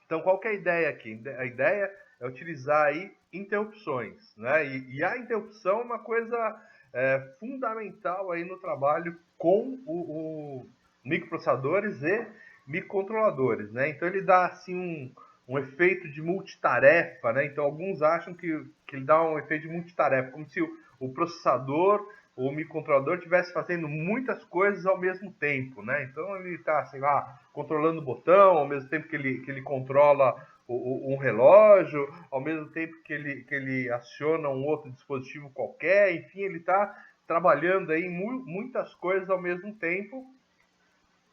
Então, qual que é a ideia aqui? A ideia é utilizar aí interrupções, né? E a interrupção é uma coisa fundamental aí no trabalho com o microprocessadores e microcontroladores, né? Então, ele dá assim um efeito de multitarefa, né? Então, alguns acham que ele dá um efeito de multitarefa, como se o processador ou o microcontrolador estivesse fazendo muitas coisas ao mesmo tempo, né? Então ele está, sei lá, controlando o botão, ao mesmo tempo que ele controla um relógio, ao mesmo tempo que ele aciona um outro dispositivo qualquer, enfim, ele está trabalhando aí muitas coisas ao mesmo tempo.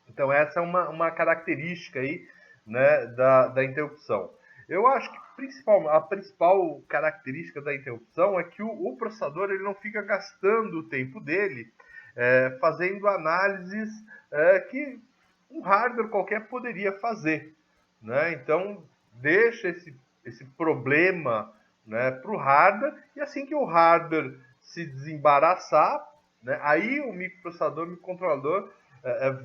Então essa é uma característica aí, né, da interrupção. Eu acho que a principal característica da interrupção é que o processador ele não fica gastando o tempo dele fazendo análises que um hardware qualquer poderia fazer, né? Então deixa esse problema, né, para o hardware, e assim que o hardware se desembaraçar, né, aí o microprocessador, o microcontrolador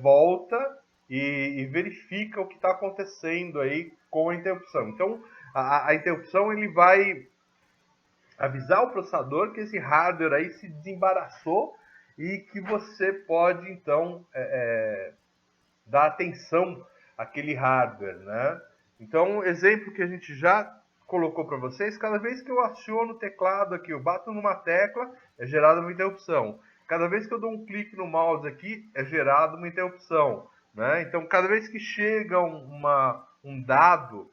volta e verifica o que está acontecendo aí com a interrupção. Então, a interrupção ele vai avisar o processador que esse hardware aí se desembaraçou e que você pode, então, dar atenção àquele hardware, né? Então, exemplo que a gente já colocou para vocês, cada vez que eu aciono o teclado aqui, eu bato numa tecla, é gerada uma interrupção. Cada vez que eu dou um clique no mouse aqui, é gerada uma interrupção, né? Então, cada vez que chega um dado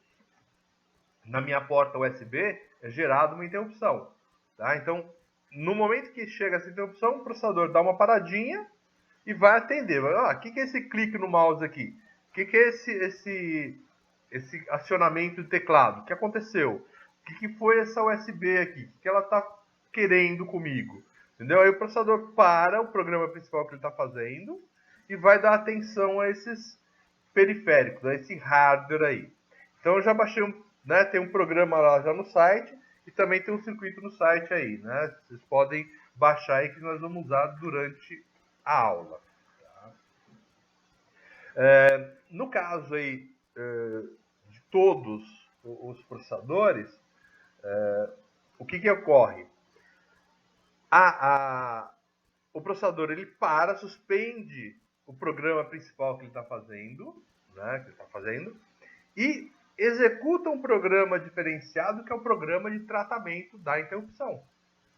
na minha porta USB, é gerada uma interrupção, tá? Então, no momento que chega essa interrupção, o processador dá uma paradinha e vai atender. O que é esse clique no mouse aqui? O que é esse acionamento do teclado? O que aconteceu? O que foi essa USB aqui? O que ela está querendo comigo? Entendeu? Aí o processador para o programa principal que ele está fazendo e vai dar atenção a esses periféricos, a esse hardware aí. Então eu já baixei né, tem um programa lá já no site e também tem um circuito no site aí, né? Vocês podem baixar aí que nós vamos usar durante a aula. No caso aí de todos os processadores, o que ocorre? O processador ele suspende o programa principal que ele está fazendo, né, e executa um programa diferenciado que é o programa de tratamento da interrupção.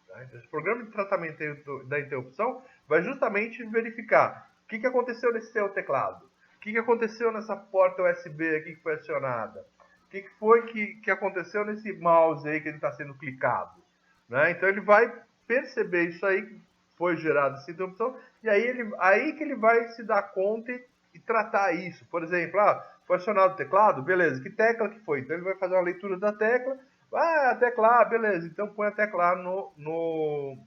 Né? Esse programa de tratamento da interrupção vai justamente verificar o que aconteceu nesse seu teclado, o que aconteceu nessa porta USB aqui que foi acionada, o que foi que aconteceu nesse mouse aí que ele está sendo clicado. Né? Então ele vai perceber isso aí, que foi gerada essa interrupção, e aí que ele vai se dar conta e tratar isso. Por exemplo, foi acionado o teclado, beleza, que tecla que foi? Então ele vai fazer uma leitura da tecla, a tecla A, beleza, então põe a tecla A no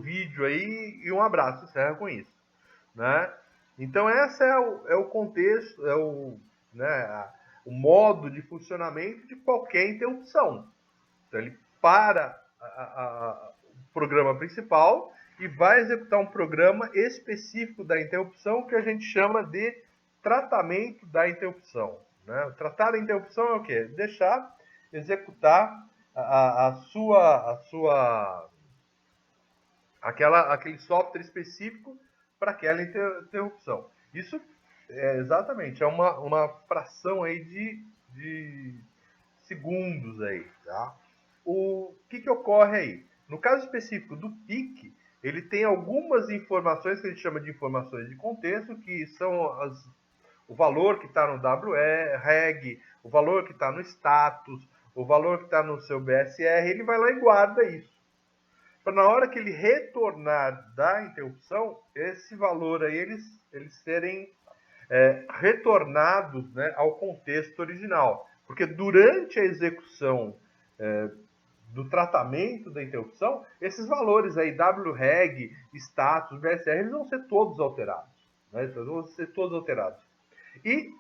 vídeo aí e um abraço, encerra com isso. Né? Então esse é o contexto, né, o modo de funcionamento de qualquer interrupção. Então ele para o programa principal e vai executar um programa específico da interrupção que a gente chama de tratamento da interrupção. Né? Tratar a interrupção é o quê? Deixar executar aquele software específico para aquela interrupção. Isso exatamente é uma fração aí de segundos aí, tá? O que ocorre aí? No caso específico do PIC, ele tem algumas informações que a gente chama de informações de contexto, que são o valor que está no WREG, o valor que está no status, o valor que está no seu BSR, ele vai lá e guarda isso. Para na hora que ele retornar da interrupção, esse valor aí, eles serem retornados, né, ao contexto original. Porque durante a execução do tratamento da interrupção, esses valores aí, WREG, status, BSR, eles vão ser todos alterados. Né? Eles vão ser todos alterados. E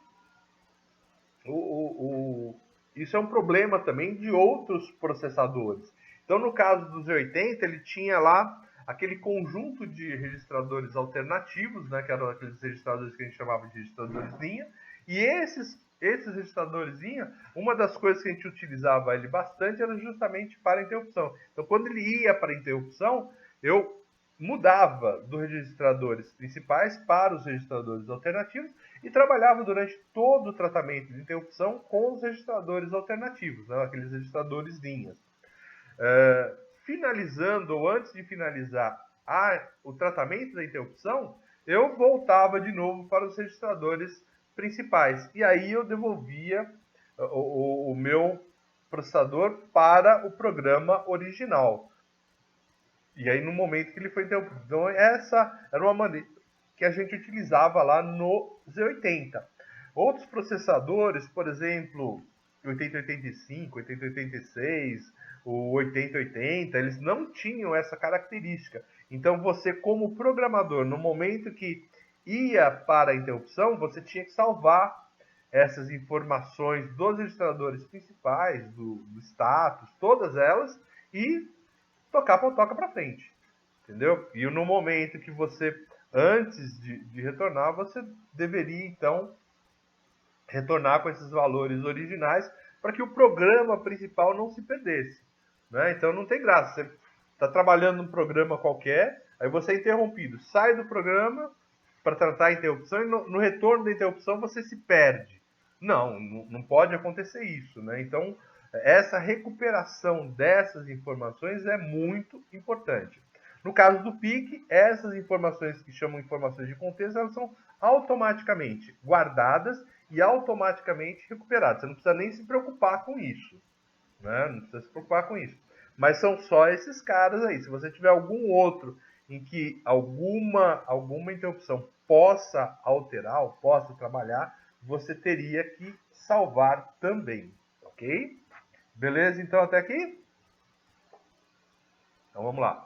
isso é um problema também de outros processadores. Então, no caso do Z80, ele tinha lá aquele conjunto de registradores alternativos, né, que eram aqueles registradores que a gente chamava de registradores linha, e esses registradores linha, uma das coisas que a gente utilizava ele bastante era justamente para interrupção. Então, quando ele ia para interrupção, eu mudava dos registradores principais para os registradores alternativos e trabalhava durante todo o tratamento de interrupção com os registradores alternativos, né, aqueles registradores linhas. Finalizando ou antes de finalizar o tratamento da interrupção, eu voltava de novo para os registradores principais. E aí eu devolvia o meu processador para o programa original. E aí no momento que ele foi interrompido. Então essa era uma maneira que a gente utilizava lá no Z80. Outros processadores, por exemplo, o 8085, 8086, o 8080, eles não tinham essa característica. Então você, como programador, no momento que ia para a interrupção, você tinha que salvar essas informações dos registradores principais, do status, todas elas, e toca para frente, entendeu? E no momento que você, antes de retornar, você deveria então retornar com esses valores originais para que o programa principal não se perdesse, né? Então não tem graça, você está trabalhando num programa qualquer, aí você é interrompido, sai do programa para tratar a interrupção e no retorno da interrupção você se perde. Não pode acontecer isso, né? Então essa recuperação dessas informações é muito importante. No caso do PIC, essas informações que chamam informações de contexto, elas são automaticamente guardadas e automaticamente recuperadas. Você não precisa nem se preocupar com isso, né? Não precisa se preocupar com isso. Mas são só esses caras aí. Se você tiver algum outro em que alguma interrupção possa alterar ou possa trabalhar, você teria que salvar também, ok? Beleza? Então, até aqui? Então, vamos lá.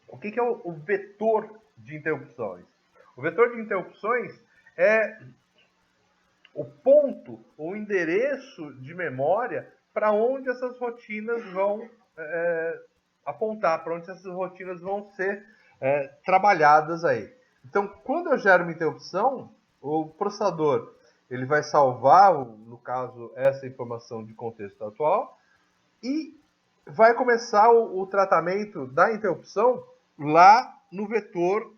O que é o vetor de interrupções? O vetor de interrupções é o ponto, o endereço de memória para onde essas rotinas vão apontar, para onde essas rotinas vão ser trabalhadas aí. Então, quando eu gero uma interrupção, o processador ele vai salvar, no caso, essa informação de contexto atual e vai começar o tratamento da interrupção lá no vetor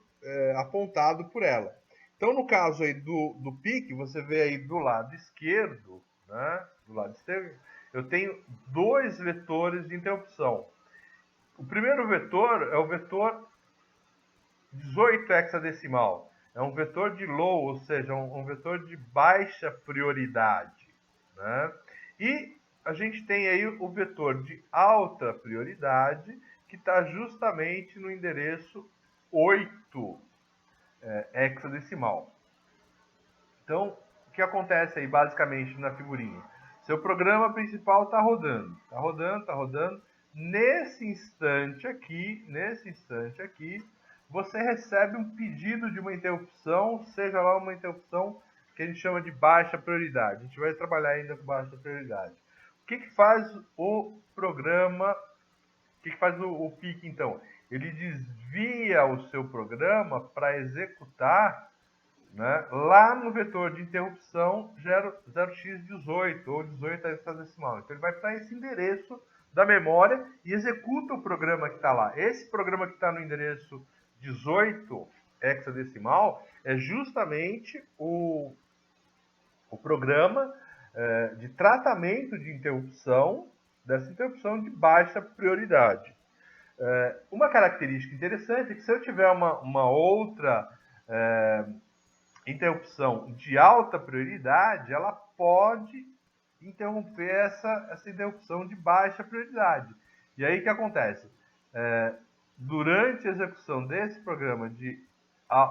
apontado por ela. Então, no caso aí do PIC, você vê aí do lado esquerdo, né? Do lado esquerdo, eu tenho dois vetores de interrupção. O primeiro vetor é o vetor 18 hexadecimal. É um vetor de low, ou seja, um vetor de baixa prioridade, né? E a gente tem aí o vetor de alta prioridade, que está justamente no endereço 8 hexadecimal. Então, o que acontece aí basicamente na figurinha? Seu programa principal está rodando, está rodando, está rodando. Nesse instante aqui, você recebe um pedido de uma interrupção, seja lá uma interrupção que a gente chama de baixa prioridade. A gente vai trabalhar ainda com baixa prioridade. O que faz o programa, o que faz o PIC então? Ele desvia o seu programa para executar, né, lá no vetor de interrupção 0x18 ou 18 hexadecimal. Então ele vai para esse endereço da memória e executa o programa que está lá. Esse programa que está no endereço 18 hexadecimal é justamente o programa de tratamento de interrupção, dessa interrupção de baixa prioridade. Uma característica interessante é que se eu tiver uma outra interrupção de alta prioridade, ela pode interromper essa interrupção de baixa prioridade. E aí o que acontece? Durante a execução desse programa de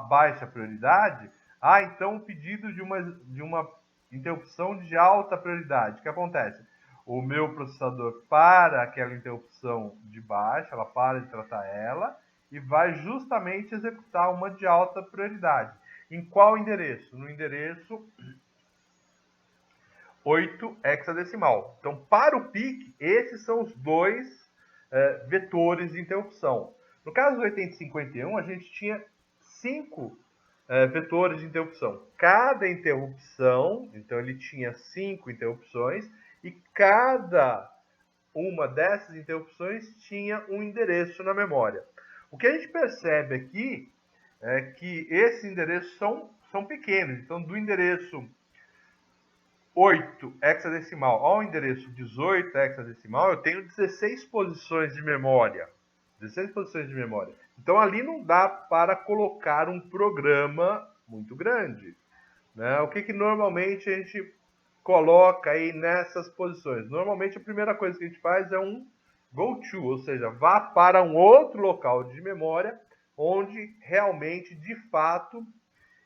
baixa prioridade, há então o pedido de uma interrupção de alta prioridade. O que acontece? O meu processador para aquela interrupção de baixa, ela para de tratar ela e vai justamente executar uma de alta prioridade. Em qual endereço? No endereço 8 hexadecimal. Então, para o PIC, esses são os dois vetores de interrupção. No caso do 8051, a gente tinha 5 vetores de interrupção. Cada interrupção, então ele tinha 5 interrupções, e cada uma dessas interrupções tinha um endereço na memória. O que a gente percebe aqui é que esses endereços são pequenos. Então, do endereço 8 hexadecimal ao endereço 18 hexadecimal, eu tenho 16 posições de memória. 16 posições de memória. Então, ali não dá para colocar um programa muito grande, né? O que normalmente a gente coloca aí nessas posições? Normalmente, a primeira coisa que a gente faz é um go to, ou seja, vá para um outro local de memória onde realmente, de fato,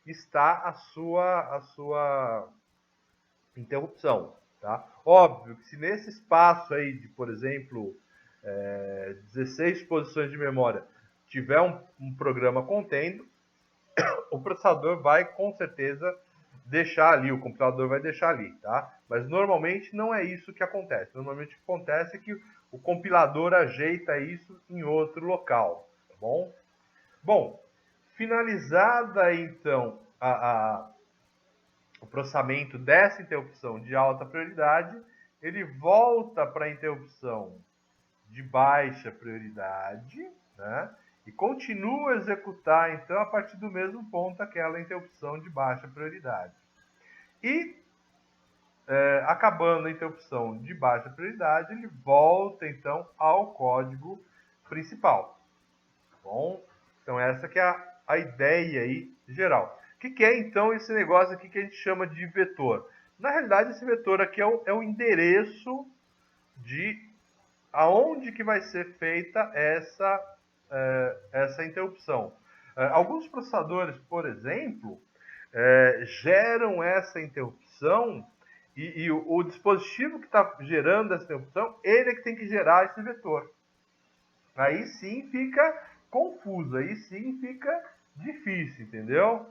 está a sua interrupção. Tá? Óbvio que se nesse espaço aí de, por exemplo, 16 posições de memória, tiver um programa contendo, o processador vai com certeza deixar ali, o computador vai deixar ali, tá? Mas normalmente não é isso que acontece. Normalmente o que acontece é que o compilador ajeita isso em outro local, tá bom? Bom, finalizada então o processamento dessa interrupção de alta prioridade, ele volta para a interrupção de baixa prioridade, né? E continua a executar, então, a partir do mesmo ponto, aquela interrupção de baixa prioridade. E, acabando a interrupção de baixa prioridade, ele volta, então, ao código principal. Tá bom? Então, essa que é a ideia aí geral. O que é, então, esse negócio aqui que a gente chama de vetor? Na realidade, esse vetor aqui é o endereço de aonde que vai ser feita essa interrupção. Alguns processadores, por exemplo, geram essa interrupção e o dispositivo que está gerando essa interrupção, ele é que tem que gerar esse vetor. Aí sim fica confuso, aí sim fica difícil, entendeu?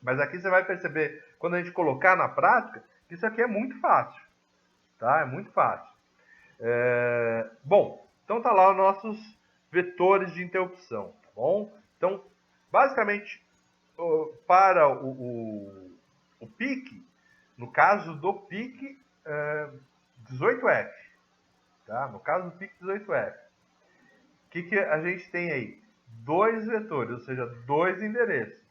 Mas aqui você vai perceber, quando a gente colocar na prática, que isso aqui é muito fácil, tá? É muito fácil. Bom, então tá lá os nossos vetores de interrupção, tá bom? Então, basicamente, para o PIC, no caso do PIC 18F, tá? No caso do PIC 18F, o que a gente tem aí? 2 vetores, ou seja, 2 endereços.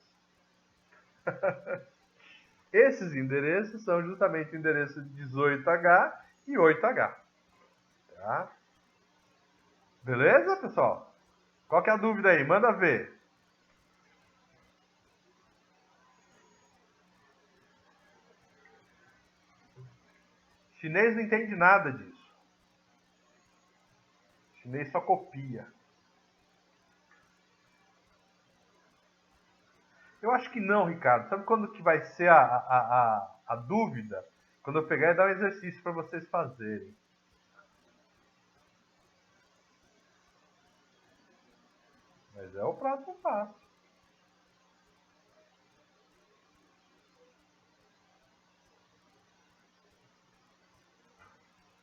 Esses endereços são justamente o endereço 18H e 8H. Tá? Beleza, pessoal? Qual que é a dúvida aí? Manda ver. Chinês não entende nada disso. Chinês só copia. Eu acho que não, Ricardo. Sabe quando que vai ser a dúvida? Quando eu pegar e dar um exercício para vocês fazerem. Mas é o próximo passo.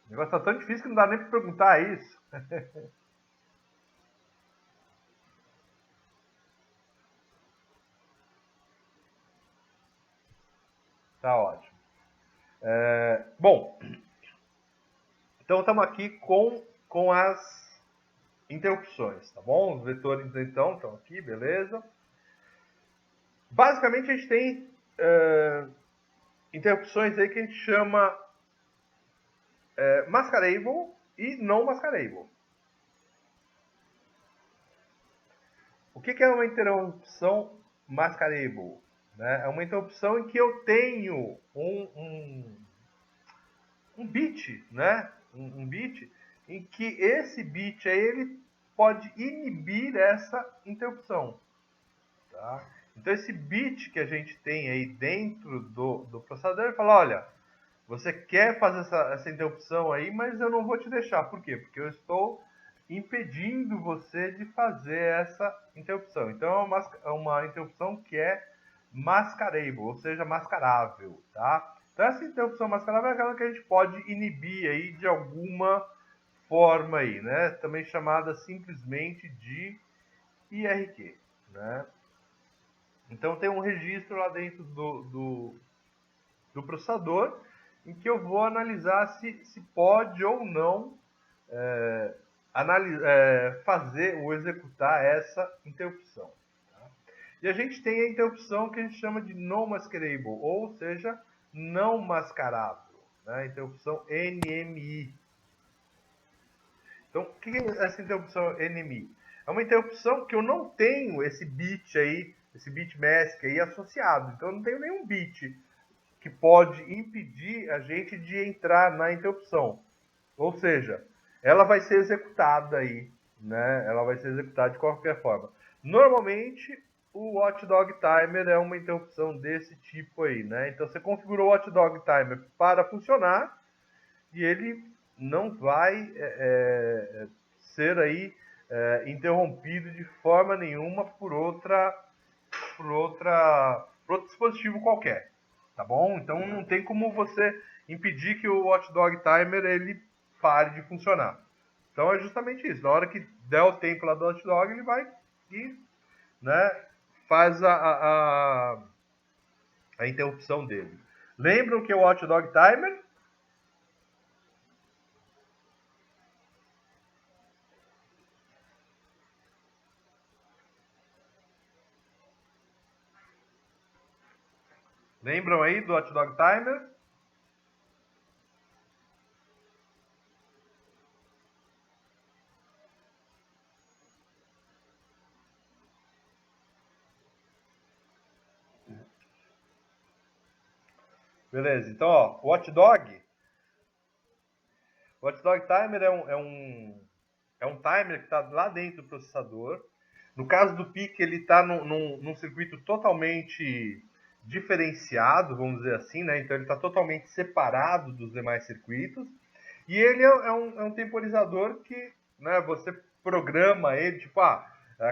O negócio tá tão difícil que não dá nem para perguntar isso. Tá ótimo. Bom, então estamos aqui com as interrupções, tá bom? Os vetores então estão aqui, beleza? Basicamente a gente tem interrupções aí que a gente chama mascarable e não mascarable. O que é uma interrupção mascarable? Né? É uma interrupção em que eu tenho um bit, né? Um bit em que esse bit aí ele pode inibir essa interrupção. Tá? Então esse bit que a gente tem aí dentro do processador, ele fala, olha, você quer fazer essa interrupção aí, mas eu não vou te deixar. Por quê? Porque eu estou impedindo você de fazer essa interrupção. Então é uma interrupção que é mascarable, ou seja, mascarável, tá? Então essa interrupção mascarável é aquela que a gente pode inibir aí de alguma forma aí, né? Também chamada simplesmente de IRQ, né? Então tem um registro lá dentro do processador em que eu vou analisar se pode ou não fazer ou executar essa interrupção. Tá? E a gente tem a interrupção que a gente chama de non-mascarable, ou seja, não mascarável, né? Interrupção NMI. Então, o que é essa interrupção NMI? É uma interrupção que eu não tenho esse bit aí, esse bit mask aí associado. Então, eu não tenho nenhum bit que pode impedir a gente de entrar na interrupção. Ou seja, ela vai ser executada aí, né? Ela vai ser executada de qualquer forma. Normalmente, o Watchdog Timer é uma interrupção desse tipo aí, né? Então, você configurou o Watchdog Timer para funcionar e ele não vai ser aí interrompido de forma nenhuma por outro dispositivo qualquer, tá bom? Então não tem como você impedir que o Watchdog Timer ele pare de funcionar. Então é justamente isso. Na hora que der o tempo lá do Watchdog, ele vai e, né, faz a interrupção dele. Lembram que é o Watchdog Timer? Lembram aí do Watchdog Timer? Beleza, então ó, o Watchdog Timer é um timer que está lá dentro do processador. No caso do PIC, ele está num circuito totalmente diferenciado, vamos dizer assim, né? Então ele está totalmente separado dos demais circuitos. E ele é um temporizador que, né, você programa ele, tipo, a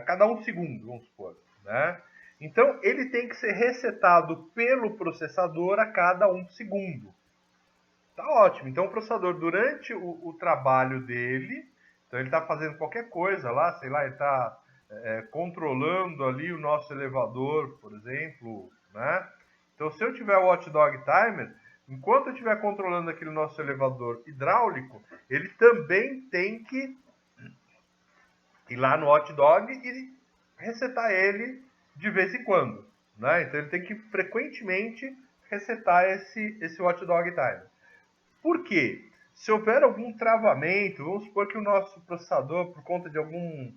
cada 1 segundo, vamos supor, né? Então ele tem que ser resetado pelo processador a cada 1 segundo. Tá ótimo. Então o processador, durante o trabalho dele, então ele está fazendo qualquer coisa lá, sei lá, ele está controlando ali o nosso elevador, por exemplo, né? Então se eu tiver o Watchdog Timer, enquanto eu estiver controlando aquele nosso elevador hidráulico, ele também tem que ir lá no Watchdog e resetar ele de vez em quando, né? Então ele tem que frequentemente resetar esse Watchdog Timer. Por quê? Se houver algum travamento, vamos supor que o nosso processador, por conta de algum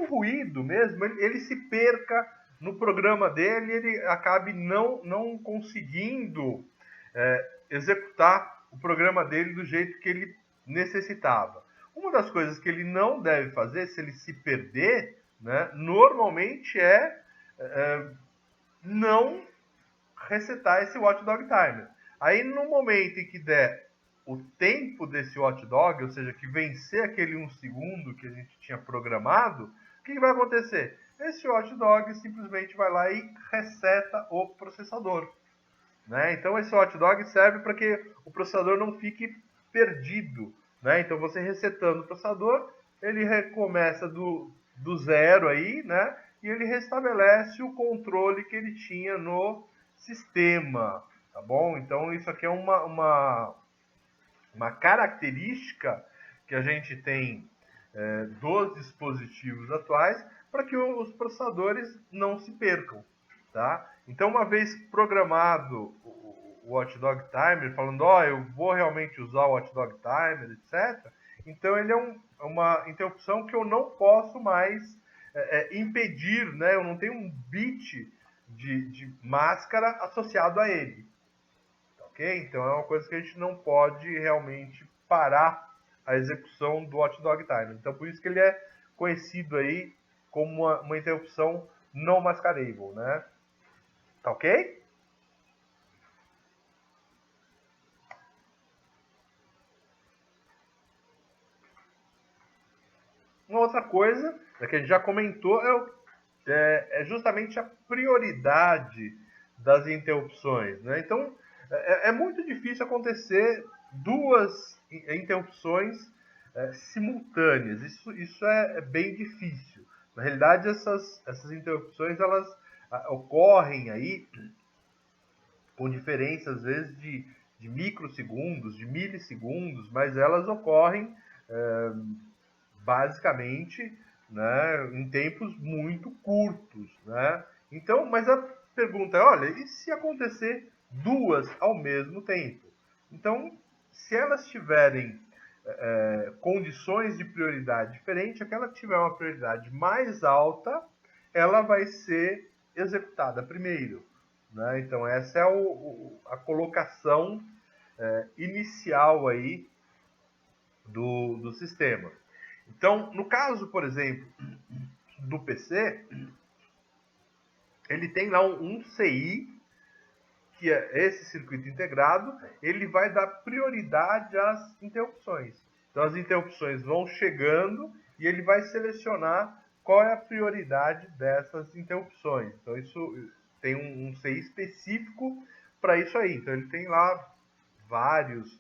ruído mesmo, ele se perca no programa dele, ele acabe não conseguindo executar o programa dele do jeito que ele necessitava. Uma das coisas que ele não deve fazer, se ele se perder, né, normalmente não resetar esse Watchdog Timer. Aí no momento em que der o tempo desse Watchdog, ou seja, que vencer aquele 1 segundo que a gente tinha programado, o que vai acontecer? Esse Watchdog simplesmente vai lá e reseta o processador. Né? Então esse Watchdog serve para que o processador não fique perdido. Né? Então você resetando o processador, ele recomeça do zero aí, né? E ele restabelece o controle que ele tinha no sistema, tá bom? Então isso aqui é uma característica que a gente tem dos dispositivos atuais para que os processadores não se percam, tá? Então uma vez programado o Watchdog Timer, falando, eu vou realmente usar o Watchdog Timer, etc., então ele é uma interrupção que eu não posso mais impedir, né? Eu não tenho um bit de máscara associado a ele. Ok? Então é uma coisa que a gente não pode realmente parar a execução do Watchdog Timer. Então por isso que ele é conhecido aí como uma interrupção não mascarable, né? Tá ok? Uma outra coisa, que a gente já comentou, é justamente a prioridade das interrupções. Né? Então, é muito difícil acontecer duas interrupções simultâneas. Isso é bem difícil. Na realidade, essas interrupções elas ocorrem aí com diferença, às vezes, de microsegundos, de milissegundos, mas elas ocorrem basicamente, né, em tempos muito curtos, né? Então, mas a pergunta é, olha, e se acontecer duas ao mesmo tempo? Então, se elas tiverem condições de prioridade diferentes, aquela que tiver uma prioridade mais alta, ela vai ser executada primeiro, né? Então, essa é a colocação inicial aí do sistema. Então, no caso, por exemplo, do PC, ele tem lá um CI, que é esse circuito integrado, ele vai dar prioridade às interrupções. Então, as interrupções vão chegando e ele vai selecionar qual é a prioridade dessas interrupções. Então, isso tem um CI específico para isso aí. Então, ele tem lá vários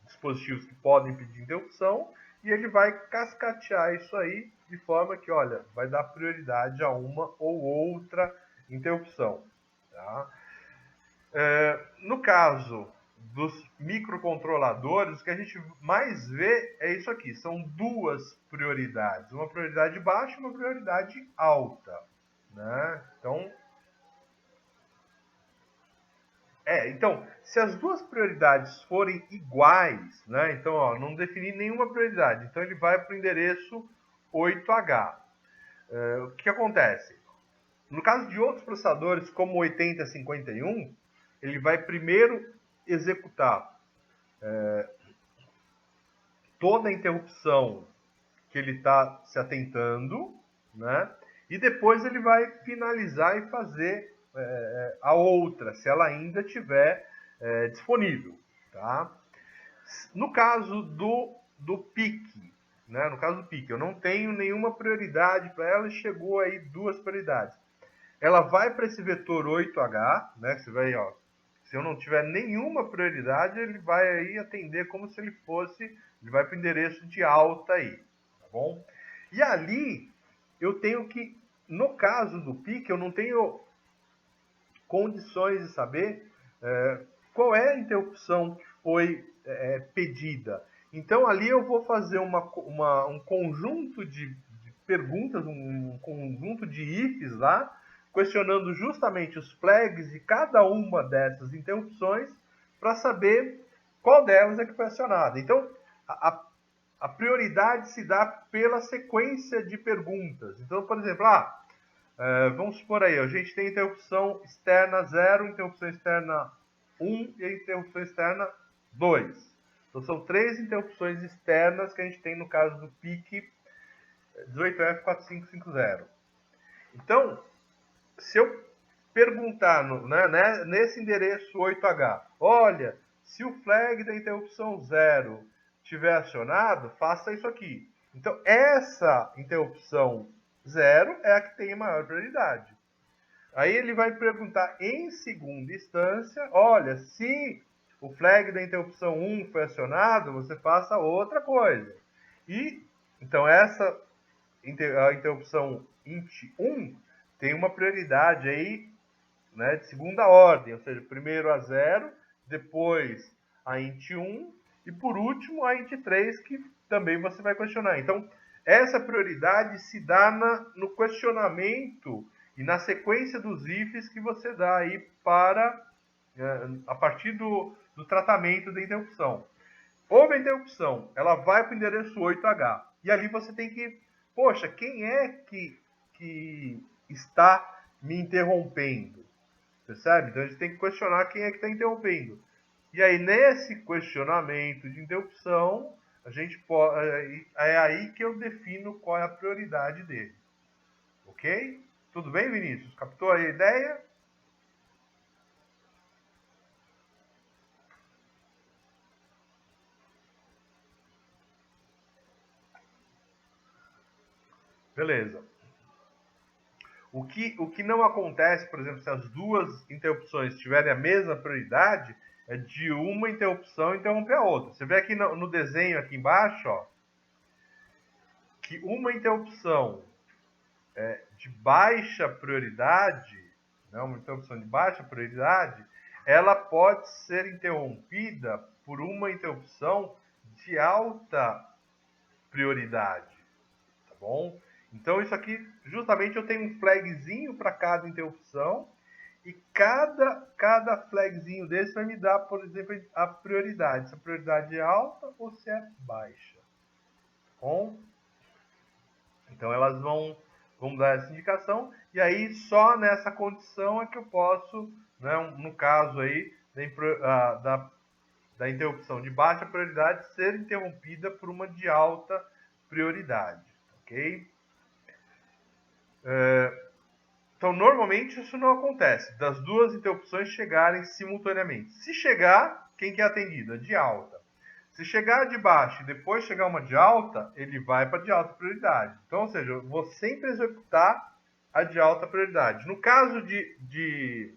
dispositivos que podem pedir interrupção e ele vai cascatear isso aí de forma que, olha, vai dar prioridade a uma ou outra interrupção. Tá? No caso dos microcontroladores, o que a gente mais vê é isso aqui, são duas prioridades, uma prioridade baixa e uma prioridade alta. Né? Então, se as duas prioridades forem iguais, né? Então, ó, não defini nenhuma prioridade. Então, ele vai para o endereço 8H. O que acontece? No caso de outros processadores, como o 8051, ele vai primeiro executar toda a interrupção que ele está se atentando, né? E depois ele vai finalizar e fazer a outra, se ela ainda estiver disponível. Tá? No caso do PIC, né? No caso do PIC, eu não tenho nenhuma prioridade para ela e chegou aí duas prioridades. Ela vai para esse vetor 8H, né? Você vai, ó, se eu não tiver nenhuma prioridade, ele vai aí atender como se ele fosse, ele vai para o endereço de alta aí, tá bom? E ali eu tenho que, no caso do PIC, eu não tenho condições de saber qual é a interrupção que foi pedida. Então ali eu vou fazer um conjunto de perguntas, um conjunto de ifs lá, questionando justamente os flags de cada uma dessas interrupções para saber qual delas é que foi acionada. Então, a prioridade se dá pela sequência de perguntas. Então, por exemplo, vamos supor aí, a gente tem interrupção externa 0, interrupção externa 1 e interrupção externa 2. Então, são três interrupções externas que a gente tem no caso do PIC 18F4550. Então, se eu perguntar nesse endereço 8H, olha, se o flag da interrupção 0 estiver acionado, faça isso aqui. Então, essa interrupção 0 é a que tem maior prioridade. Aí ele vai perguntar em segunda instância, olha, se o flag da interrupção 1 foi acionado, você faça outra coisa. E, então, a interrupção int 1 tem uma prioridade aí, né, de segunda ordem, ou seja, primeiro a 0, depois a int 1 e por último a int 3, que também você vai questionar. Então, essa prioridade se dá no questionamento e na sequência dos ifs que você dá aí para a partir do tratamento da interrupção. Houve a interrupção, ela vai para o endereço 8H. E ali você tem que, poxa, quem é que está me interrompendo? Percebe? Então a gente tem que questionar quem é que está interrompendo. E aí, nesse questionamento de interrupção, a gente pode, é aí que eu defino qual é a prioridade dele. Ok? Tudo bem, Vinícius? Captou a ideia? Beleza. O que não acontece, por exemplo, se as duas interrupções tiverem a mesma prioridade, de uma interrupção interromper a outra. Você vê aqui no desenho aqui embaixo, ó, que uma interrupção de baixa prioridade, né, uma interrupção de baixa prioridade, ela pode ser interrompida por uma interrupção de alta prioridade, tá bom? Então isso aqui, justamente eu tenho um flagzinho para cada interrupção e cada flagzinho desse vai me dar, por exemplo, a prioridade, se a prioridade é alta ou se é baixa, tá bom? Então elas vão dar essa indicação e aí só nessa condição é que eu posso, né, no caso aí da interrupção de baixa prioridade ser interrompida por uma de alta prioridade, ok? Então normalmente isso não acontece, das duas interrupções chegarem simultaneamente. Se chegar, quem que é atendido? A de alta. Se chegar de baixa e depois chegar uma de alta, ele vai para de alta prioridade. Então, ou seja, eu vou sempre executar a de alta prioridade. No caso de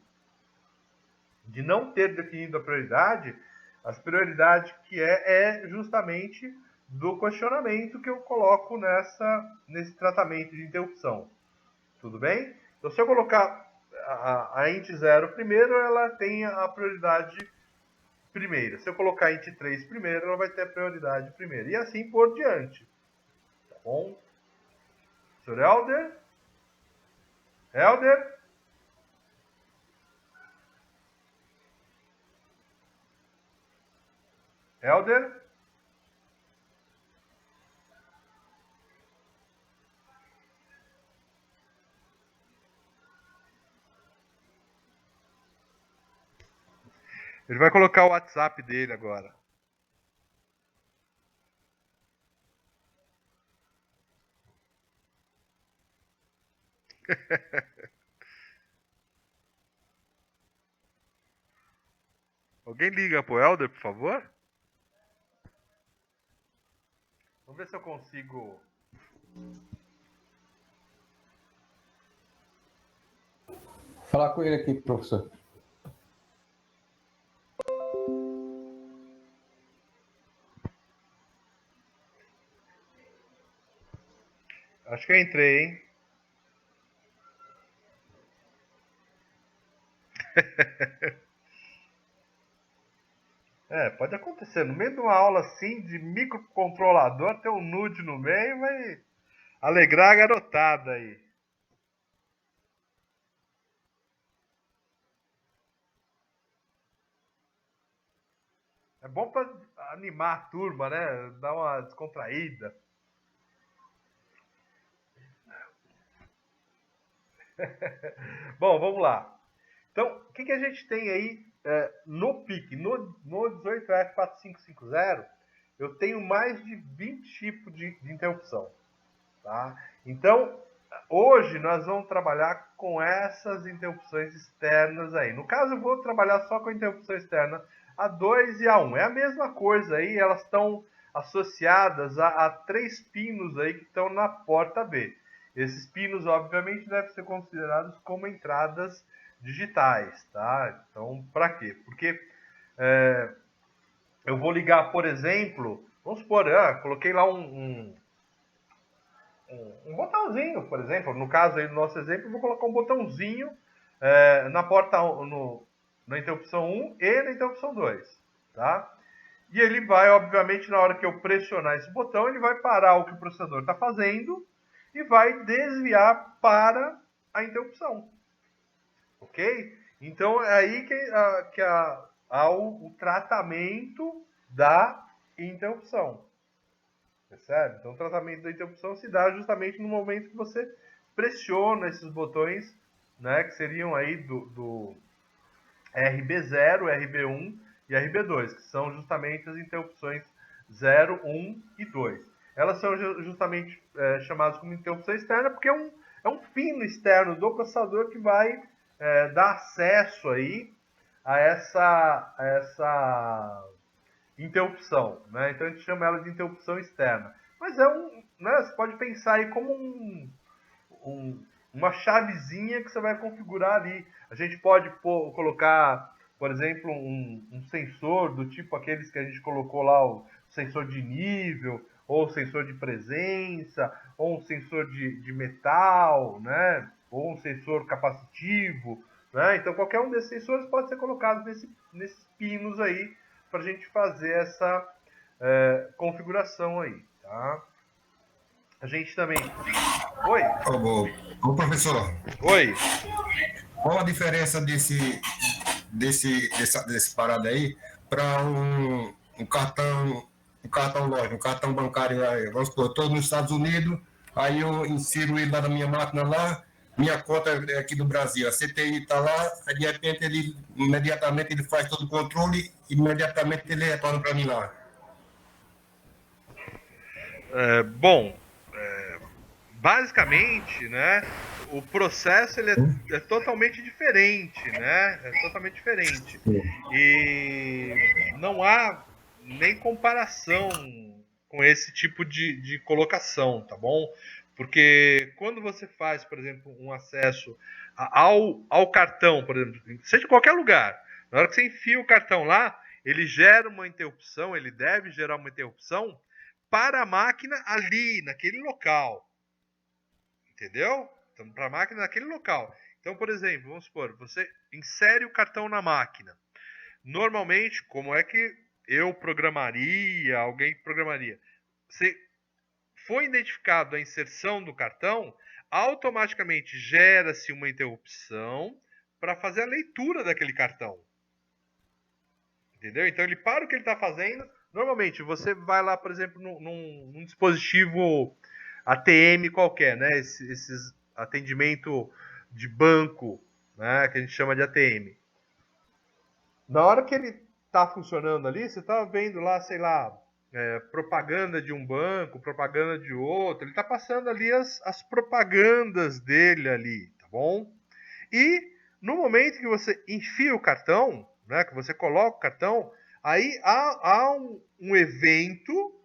não ter definido a prioridade, as prioridades que é justamente do questionamento que eu coloco nesse tratamento de interrupção. Tudo bem? Então, se eu colocar a int 0 primeiro, ela tem a prioridade primeira. Se eu colocar int 3 primeiro, ela vai ter a prioridade primeira. E assim por diante. Tá bom? Sr. Helder? Helder? Helder? Ele vai colocar o WhatsApp dele agora. Alguém liga pro Helder, por favor? Vamos ver se eu consigo. Falar com ele aqui, professor. Acho que eu entrei, hein? Pode acontecer. No meio de uma aula assim, de microcontrolador, ter um nude no meio, vai alegrar a garotada aí. É bom para animar a turma, né? Dar uma descontraída. Bom, vamos lá. Então, o que a gente tem aí no PIC? No 18F4550, eu tenho mais de 20 tipos de interrupção. Tá? Então, hoje nós vamos trabalhar com essas interrupções externas aí. No caso, eu vou trabalhar só com a interrupção externa A2 e A1. É a mesma coisa aí, elas estão associadas a 3 pinos aí que estão na porta B. Esses pinos, obviamente, devem ser considerados como entradas digitais, tá? Então, para quê? Porque eu vou ligar, por exemplo, vamos supor, coloquei lá um botãozinho, por exemplo. No caso aí do nosso exemplo, eu vou colocar um botãozinho na porta na interrupção 1 e na interrupção 2, tá? E ele vai, obviamente, na hora que eu pressionar esse botão, ele vai parar o que o processador está fazendo e vai desviar para a interrupção, ok? Então é aí que há o tratamento da interrupção. Percebe? Então o tratamento da interrupção se dá justamente no momento que você pressiona esses botões, né, que seriam aí do RB0, RB1 e RB2, que são justamente as interrupções 0, 1 e 2. Elas são justamente chamadas como interrupção externa porque é um pino externo do processador que vai dar acesso aí a essa interrupção, né? Então a gente chama ela de interrupção externa. Mas né, você pode pensar aí como uma chavezinha que você vai configurar ali. A gente pode colocar por exemplo, um sensor do tipo aqueles que a gente colocou lá, o sensor de nível, ou sensor de presença, ou um sensor de metal, né? Ou um sensor capacitivo, né? Então qualquer um desses sensores pode ser colocado nesses pinos aí para a gente fazer essa configuração aí, tá? A gente também... Oi? Ô, professor, Oi? qual a diferença desse parada aí para um cartão lógico, um cartão bancário? Vamos supor, eu estou nos Estados Unidos, aí eu insiro ele lá na minha máquina lá, minha conta é aqui do Brasil, a CTI está lá, aí de repente ele imediatamente ele faz todo o controle, imediatamente ele retorna para mim lá. Bom, basicamente, né, o processo ele é totalmente diferente, né? É totalmente diferente. E não há nem comparação com esse tipo de colocação, tá bom? Porque quando você faz, por exemplo, um acesso ao cartão, por exemplo, seja em qualquer lugar, na hora que você enfia o cartão lá, ele gera uma interrupção, ele deve gerar uma interrupção para a máquina ali, naquele local. Entendeu? Então, para a máquina naquele local. Então, por exemplo, vamos supor, você insere o cartão na máquina. Normalmente, como é que eu programaria, alguém programaria? Se foi identificado a inserção do cartão, automaticamente gera-se uma interrupção para fazer a leitura daquele cartão. Entendeu? Então ele para o que ele está fazendo. Normalmente você vai lá, por exemplo, num dispositivo ATM qualquer, né? Esses atendimento de banco, né? Que a gente chama de ATM. Na hora que ele está funcionando ali, você está vendo lá, sei lá, propaganda de um banco, propaganda de outro. Ele está passando ali as propagandas dele ali, tá bom? E no momento que você enfia o cartão, né, que você coloca o cartão, aí há um evento,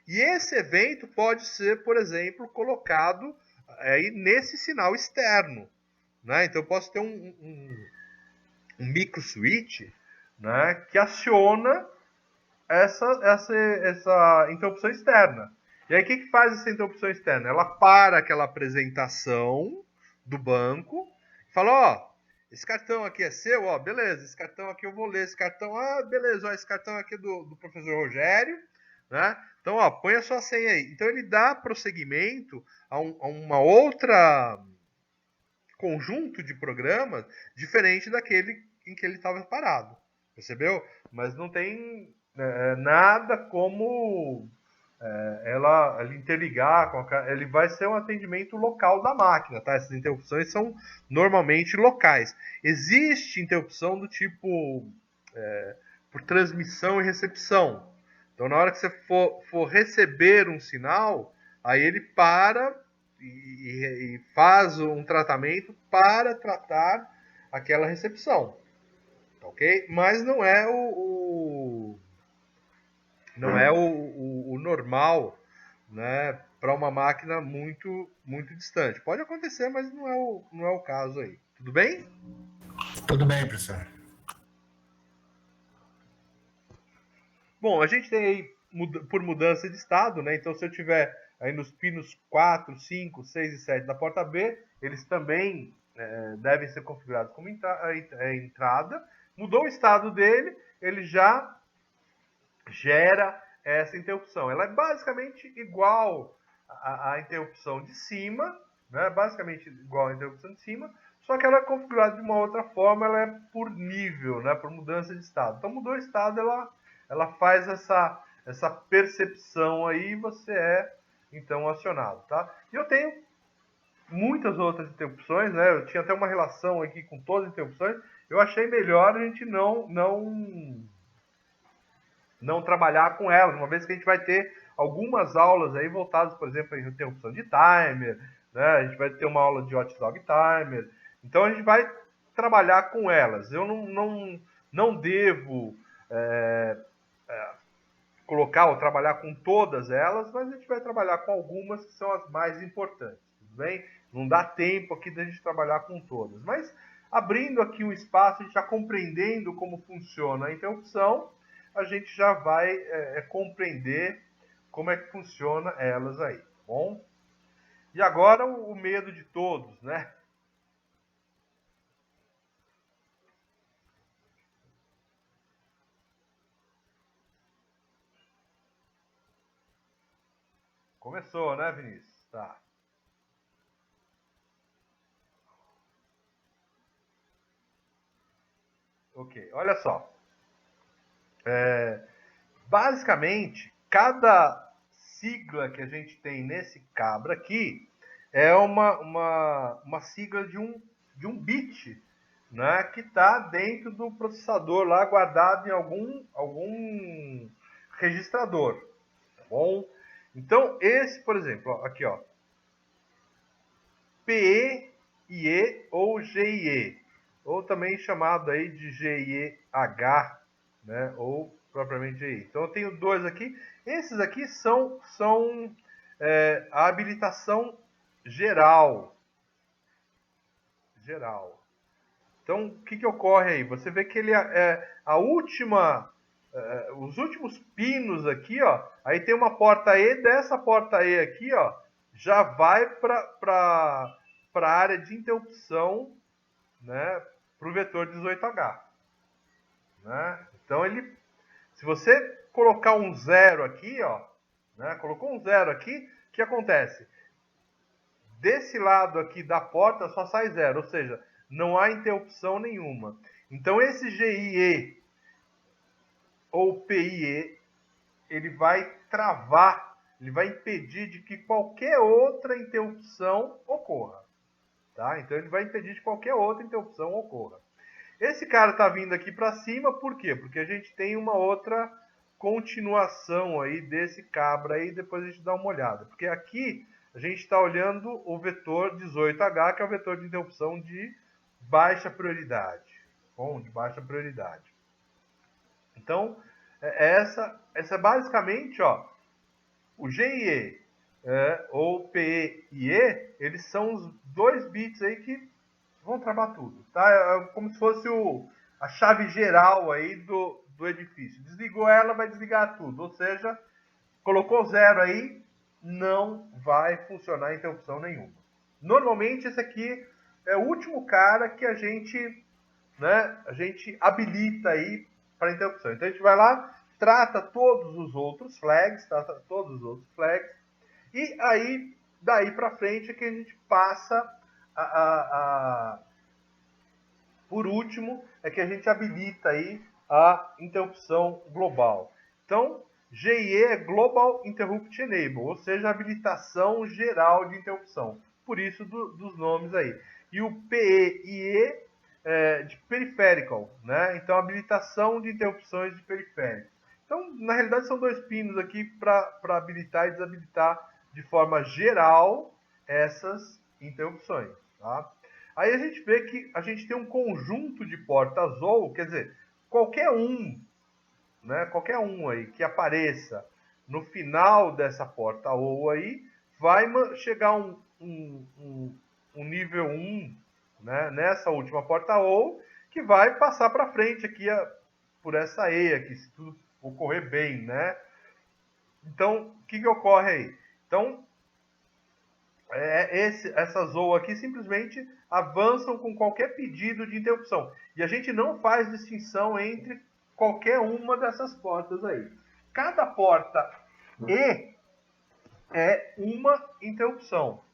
e esse evento pode ser, por exemplo, colocado aí nesse sinal externo. Né? Então eu posso ter um micro switch, né, que aciona essa interrupção externa. E aí o que faz essa interrupção externa? Ela para aquela apresentação do banco e fala, ó, esse cartão aqui é seu, ó, beleza, esse cartão aqui eu vou ler, esse cartão, beleza, ó, esse cartão aqui é do professor Rogério, né? Então, ó, põe a sua senha aí. Então ele dá prosseguimento a uma outra conjunto de programas diferente daquele em que ele estava parado, percebeu? Mas não tem nada como ela interligar com ele vai ser um atendimento local da máquina, tá? Essas interrupções são normalmente locais. Existe interrupção do tipo por transmissão e recepção. Então, na hora que você for receber um sinal, aí ele para e faz um tratamento para tratar aquela recepção, ok? Mas não é o normal, né, para uma máquina muito distante. Pode acontecer, mas não é o caso aí. Tudo bem? Tudo bem, professor. Bom, a gente tem aí por mudança de estado, né? Então, se eu tiver aí nos pinos 4, 5, 6 e 7 da porta B, eles também devem ser configurados como entrada. Mudou o estado dele, ele já gera essa interrupção. Ela é basicamente igual à interrupção de cima, né? Basicamente igual à interrupção de cima, só que ela é configurada de uma outra forma, ela é por nível, né? Por mudança de estado. Então mudou o estado, ela faz essa percepção aí e você é então acionado, tá? E eu tenho muitas outras interrupções, né? Eu tinha até uma relação aqui com todas as interrupções. Eu achei melhor a gente não trabalhar com elas, uma vez que a gente vai ter algumas aulas aí voltadas, por exemplo, em interrupção de timer, né? A gente vai ter uma aula de hot dog timer. Então a gente vai trabalhar com elas. Eu não devo colocar ou trabalhar com todas elas, mas a gente vai trabalhar com algumas que são as mais importantes, tudo bem? Não dá tempo aqui da gente trabalhar com todas, mas abrindo aqui um espaço, a gente já compreendendo como funciona a interrupção, a gente já vai compreender como é que funciona elas aí, tá bom? E agora o medo de todos, né? Começou, né, Vinícius? Tá. Ok, olha só. Basicamente, cada sigla que a gente tem nesse cabra aqui é uma sigla de um bit, né, que está dentro do processador lá guardado em algum registrador, tá bom? Então, esse, por exemplo, ó, aqui, ó, PE, IE ou GIE, ou também chamado aí de GIEH, né, ou propriamente GIE. Então eu tenho dois aqui. Esses aqui são a habilitação geral. Então o que ocorre aí? Você vê que ele os últimos pinos aqui, ó, aí tem uma porta E, dessa porta E aqui, ó, já vai para a área de interrupção, né, para o vetor 18H. Né? Então, se você colocar um zero aqui, ó, né, colocou um zero aqui, o que acontece? Desse lado aqui da porta só sai zero, ou seja, não há interrupção nenhuma. Então, esse GIE ou PIE, ele vai travar, ele vai impedir de que qualquer outra interrupção ocorra. Tá? Então ele vai impedir de qualquer outra interrupção ocorra. Esse cara está vindo aqui para cima, por quê? Porque a gente tem uma outra continuação aí desse cabra aí, depois a gente dá uma olhada. Porque aqui a gente está olhando o vetor 18H, que é o vetor de interrupção de baixa prioridade. Bom, de baixa prioridade. Então, essa é basicamente, ó, o GIE ou PE, eles são os dois bits aí que vão travar tudo, tá? É como se fosse a chave geral aí do edifício. Desligou ela, vai desligar tudo. Ou seja, colocou zero aí, não vai funcionar interrupção nenhuma. Normalmente esse aqui é o último cara que a gente habilita aí para interrupção. Então a gente vai lá, trata todos os outros flags, e aí daí para frente é que a gente passa por último, é que a gente habilita aí a interrupção global. Então, GIE é Global Interrupt Enable, ou seja, habilitação geral de interrupção. Por isso dos nomes aí. E o PE é de Peripheral, né? Então, habilitação de interrupções de periférico. Então, na realidade, são dois pinos aqui para habilitar e desabilitar de forma geral essas interrupções, tá? Aí a gente vê que a gente tem um conjunto de portas OU, quer dizer, qualquer um aí que apareça no final dessa porta OU aí, vai chegar um nível 1, né, nessa última porta OU, que vai passar para frente aqui por essa E aqui, se tudo ocorrer bem, né? Então, o que ocorre aí? Então, essas OU aqui simplesmente avançam com qualquer pedido de interrupção. E a gente não faz distinção entre qualquer uma dessas portas aí. Cada porta E é uma interrupção.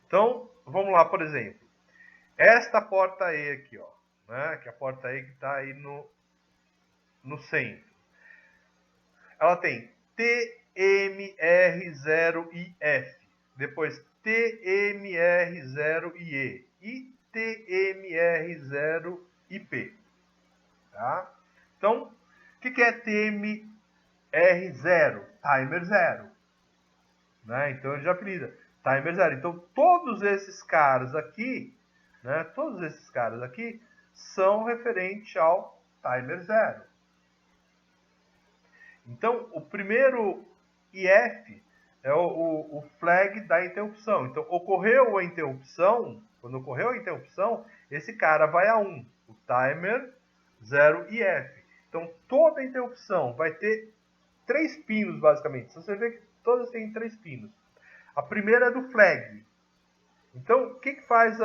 Então, vamos lá, por exemplo. Esta porta E aqui, ó, né, que é a porta E que está aí no centro. Ela tem TMR0IF. Depois TMR0IE e TMR0IP. Tá? Então, o que é TMR0? Timer 0. Né? Então, ele já apelida. Timer 0. Então, todos esses caras aqui, né, são referentes ao Timer 0. Então, o primeiro IF é o flag da interrupção. Então, ocorreu a interrupção, Quando ocorreu a interrupção, esse cara vai a 1, o timer 0 IF. Então, toda interrupção vai ter 3 pinos, basicamente. Se você vê que todas têm 3 pinos. A primeira é do flag. Então, o que faz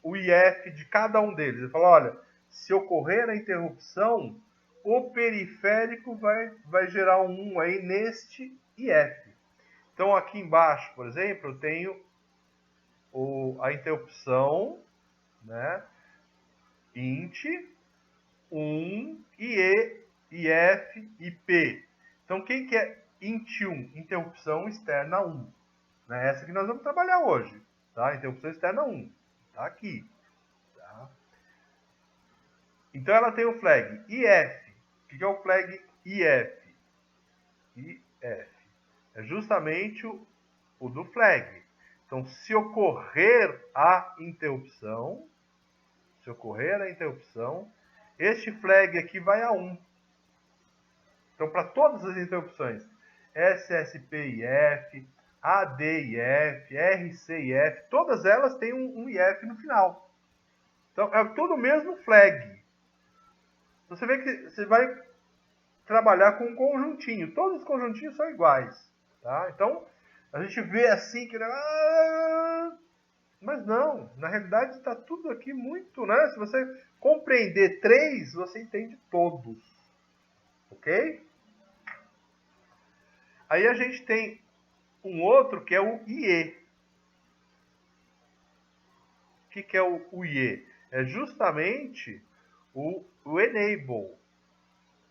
o IF de cada um deles? Ele fala, olha, se ocorrer a interrupção, o periférico vai gerar um 1 aí neste IF. Então, aqui embaixo, por exemplo, eu tenho a interrupção, né, int, 1, IE, IF e P. Então, quem que é int 1? Interrupção externa 1. É essa que nós vamos trabalhar hoje. Tá? Interrupção externa 1. Tá aqui. Tá? Então, ela tem o flag IF. O que é o flag IF? IF. É justamente o do flag. Então, se ocorrer a interrupção, este flag aqui vai a 1. Então, para todas as interrupções, SSPIF, ADIF, RCIF, todas elas têm um IF no final. Então, é tudo o mesmo flag. Você vê que você vai trabalhar com um conjuntinho. Todos os conjuntinhos são iguais. Tá? Então, a gente vê assim que... Mas não, na realidade está tudo aqui muito, né? Se você compreender 3, você entende todos. Ok? Aí a gente tem um outro que é o IE. O que é o IE? É justamente o enable.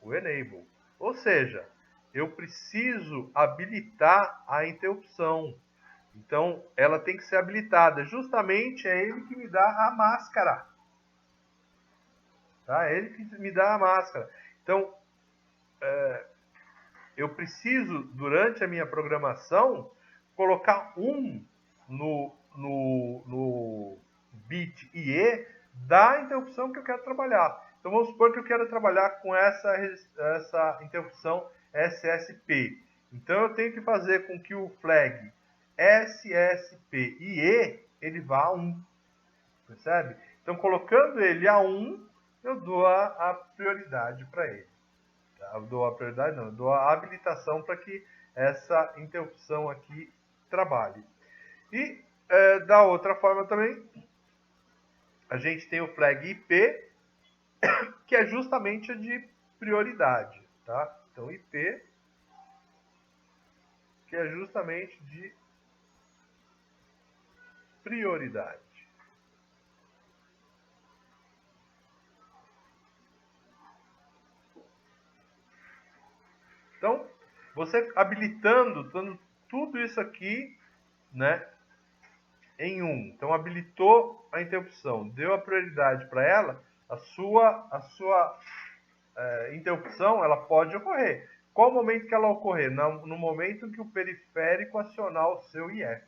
O enable. Ou seja, eu preciso habilitar a interrupção. Então, ela tem que ser habilitada. Justamente é ele que me dá a máscara. Tá? É ele que me dá a máscara. Então, eu preciso, durante a minha programação, colocar 1 no bit IE da interrupção que eu quero trabalhar. Então, vamos supor que eu quero trabalhar com essa interrupção SSP. Então, eu tenho que fazer com que o flag SSPIE ele vá a 1. Percebe? Então, colocando ele a 1, eu dou a prioridade para ele. Tá? Eu dou a prioridade, não, eu dou a habilitação para que essa interrupção aqui trabalhe. E, da outra forma também, a gente tem o flag IP, que é justamente a de prioridade. Tá? Então, IP, que é justamente de prioridade. Então, você habilitando tudo isso aqui, né, em 1. Então, habilitou a interrupção, deu a prioridade para ela, a sua interrupção ela pode ocorrer. Qual o momento que ela ocorrer? No momento que o periférico acionar o seu IF.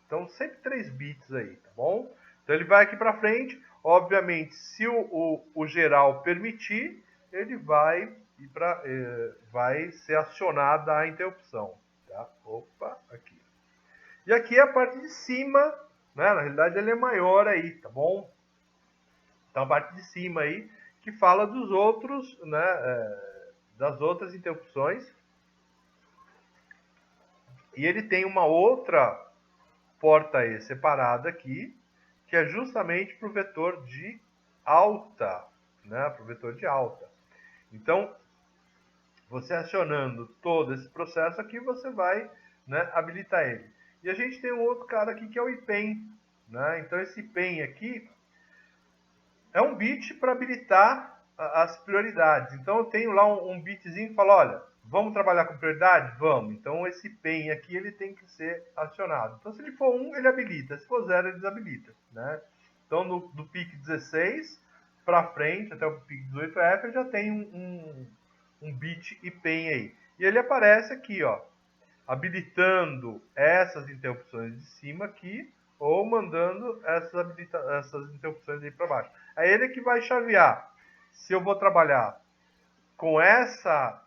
Então, sempre 3 bits aí, tá bom? Então, ele vai aqui para frente. Obviamente, se o geral permitir, ele vai ser acionada a interrupção. Tá? Opa, aqui. E aqui é a parte de cima, né? Na realidade, ele é maior aí, tá bom? Então, a parte de cima aí, que fala dos outros, né? Das outras interrupções. E ele tem uma outra porta E separada aqui, que é justamente para o vetor de alta, né? Para o vetor de alta. Então, você acionando todo esse processo aqui, você vai, né, habilitar ele. E a gente tem um outro cara aqui que é o IPEN. Né? Então, esse IPEN aqui é um bit para habilitar as prioridades. Então, eu tenho lá um bitzinho que fala, olha, vamos trabalhar com prioridade? Vamos. Então, esse IPEN aqui ele tem que ser acionado. Então, se ele for 1, ele habilita. Se for 0, ele desabilita. Né? Então, do PIC 16 para frente, até o PIC 18F, eu já tenho um bit IPEN aí. E ele aparece aqui, ó, habilitando essas interrupções de cima aqui, ou mandando essas interrupções aí para baixo. É ele que vai chavear se eu vou trabalhar com essa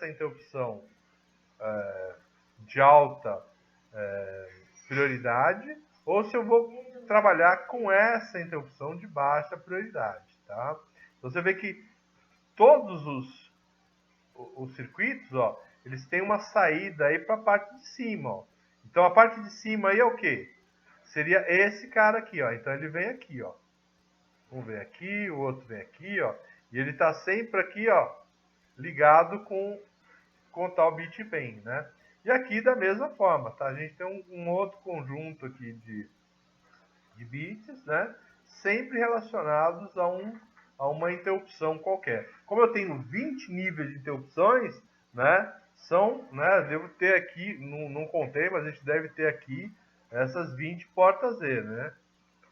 interrupção de alta prioridade, ou se eu vou trabalhar com essa interrupção de baixa prioridade, tá? Então você vê que todos os circuitos, ó, eles têm uma saída aí para a parte de cima, ó. Então a parte de cima aí é o quê? Seria esse cara aqui, ó. Então ele vem aqui, ó. Um vem aqui, o outro vem aqui, ó. E ele está sempre aqui, ó, ligado com tal bit bem, né? E aqui da mesma forma, tá? A gente tem um outro conjunto aqui de bits, né? Sempre relacionados a uma interrupção qualquer. Como eu tenho 20 níveis de interrupções, né? Devo ter aqui, não contei, mas a gente deve ter aqui essas 20 portas Z, né?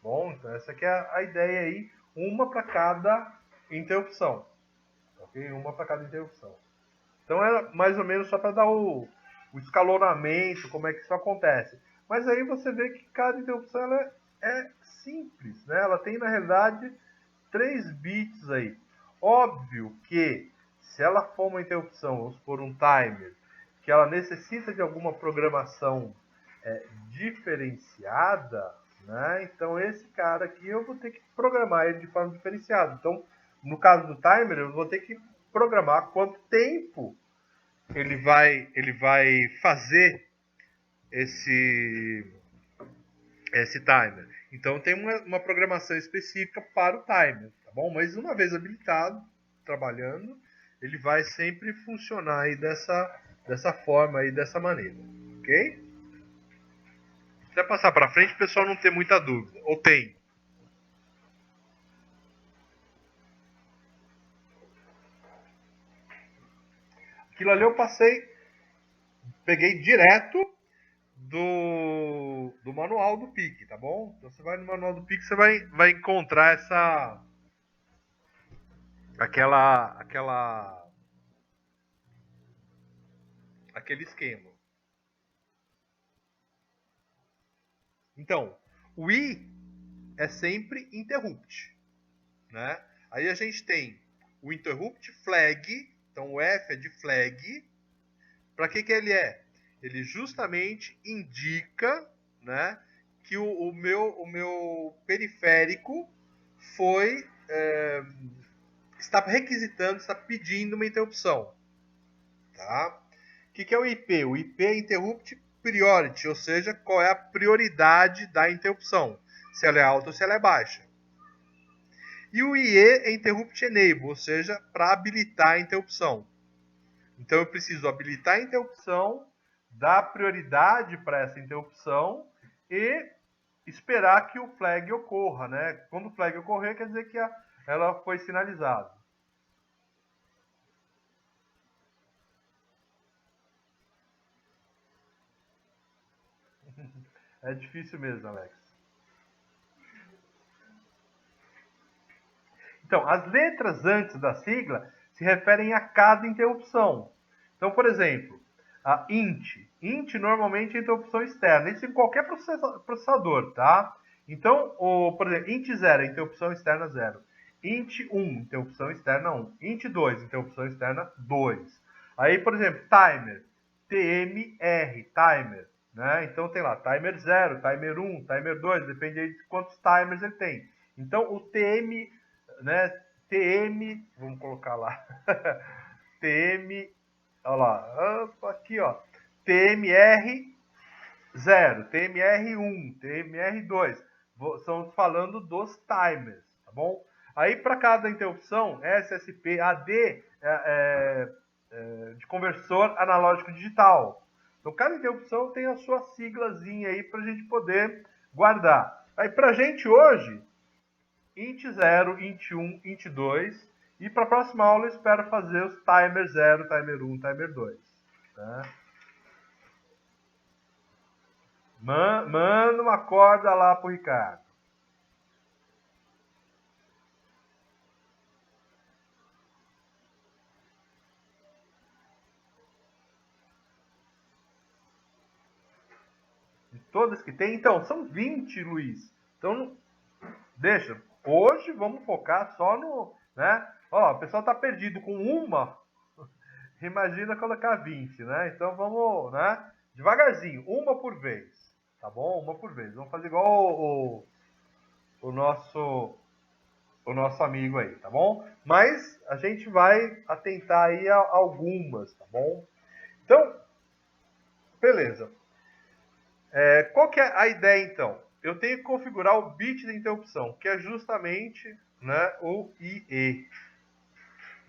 Bom, então essa aqui é a ideia aí, uma para cada interrupção, ok? Uma para cada interrupção. Então era mais ou menos só para dar o escalonamento, como é que isso acontece. Mas aí você vê que cada interrupção ela é simples, né? Ela tem na realidade 3 bits aí. Óbvio que se ela for uma interrupção, vamos supor um timer, que ela necessita de alguma programação diferenciada, né? Então esse cara aqui eu vou ter que programar ele de forma diferenciada. Então, no caso do timer, eu vou ter que programar quanto tempo ele vai fazer esse timer. Então tem uma programação específica para o timer, tá bom? Mas uma vez habilitado, trabalhando, ele vai sempre funcionar aí dessa forma aí, dessa maneira, ok? Se eu passar para frente, o pessoal não tem muita dúvida. Ou tem? Aquilo ali eu peguei direto do manual do PIC, tá bom? Então você vai no manual do PIC, você vai encontrar aquele esquema. Então, o I é sempre interrupt, né? Aí a gente tem o interrupt flag, então o F é de flag. Para que ele é? Ele justamente indica, né, que o meu periférico está requisitando, está pedindo uma interrupção. Tá? O que é o IP? O IP é Interrupt Priority, ou seja, qual é a prioridade da interrupção, se ela é alta ou se ela é baixa. E o IE é Interrupt Enable, ou seja, para habilitar a interrupção. Então eu preciso habilitar a interrupção, dar prioridade para essa interrupção e esperar que o flag ocorra, né? Quando o flag ocorrer, quer dizer que ela foi sinalizada. É difícil mesmo, Alex. Então, as letras antes da sigla se referem a cada interrupção. Então, por exemplo, a int. Int normalmente é interrupção externa. Isso em qualquer processador, tá? Então, por exemplo, int 0, interrupção externa 0. Int 1, interrupção externa 1. Int 2, interrupção externa 2. Aí, por exemplo, timer. TMR, timer. Né? Então tem lá timer 0, timer 1, timer 2, depende aí de quantos timers ele tem. Então o TM, né, TM, vamos colocar lá, TM, olha lá, aqui ó, TMR 0, TMR 1, TMR 2, estamos falando dos timers, tá bom? Aí para cada interrupção, SSP, AD, de conversor analógico digital. Então, cada interrupção tem a sua siglazinha aí para a gente poder guardar. Aí, para a gente hoje, int 0, int 1, int 2. E para a próxima aula, eu espero fazer os timer 0, timer 1, timer 2. Tá? Manda uma corda lá pro Ricardo. De todas que tem? Então, são 20, Luiz. Então, deixa. Hoje vamos focar só no... né? Ó, o pessoal tá perdido com uma. Imagina colocar 20, né? Então vamos, né? Devagarzinho, uma por vez. Tá bom? Uma por vez. Vamos fazer igual o nosso amigo aí, tá bom? Mas a gente vai atentar aí a algumas, tá bom? Então, beleza. Qual que é a ideia, então? Eu tenho que configurar o bit da interrupção, que é justamente, né, o IE,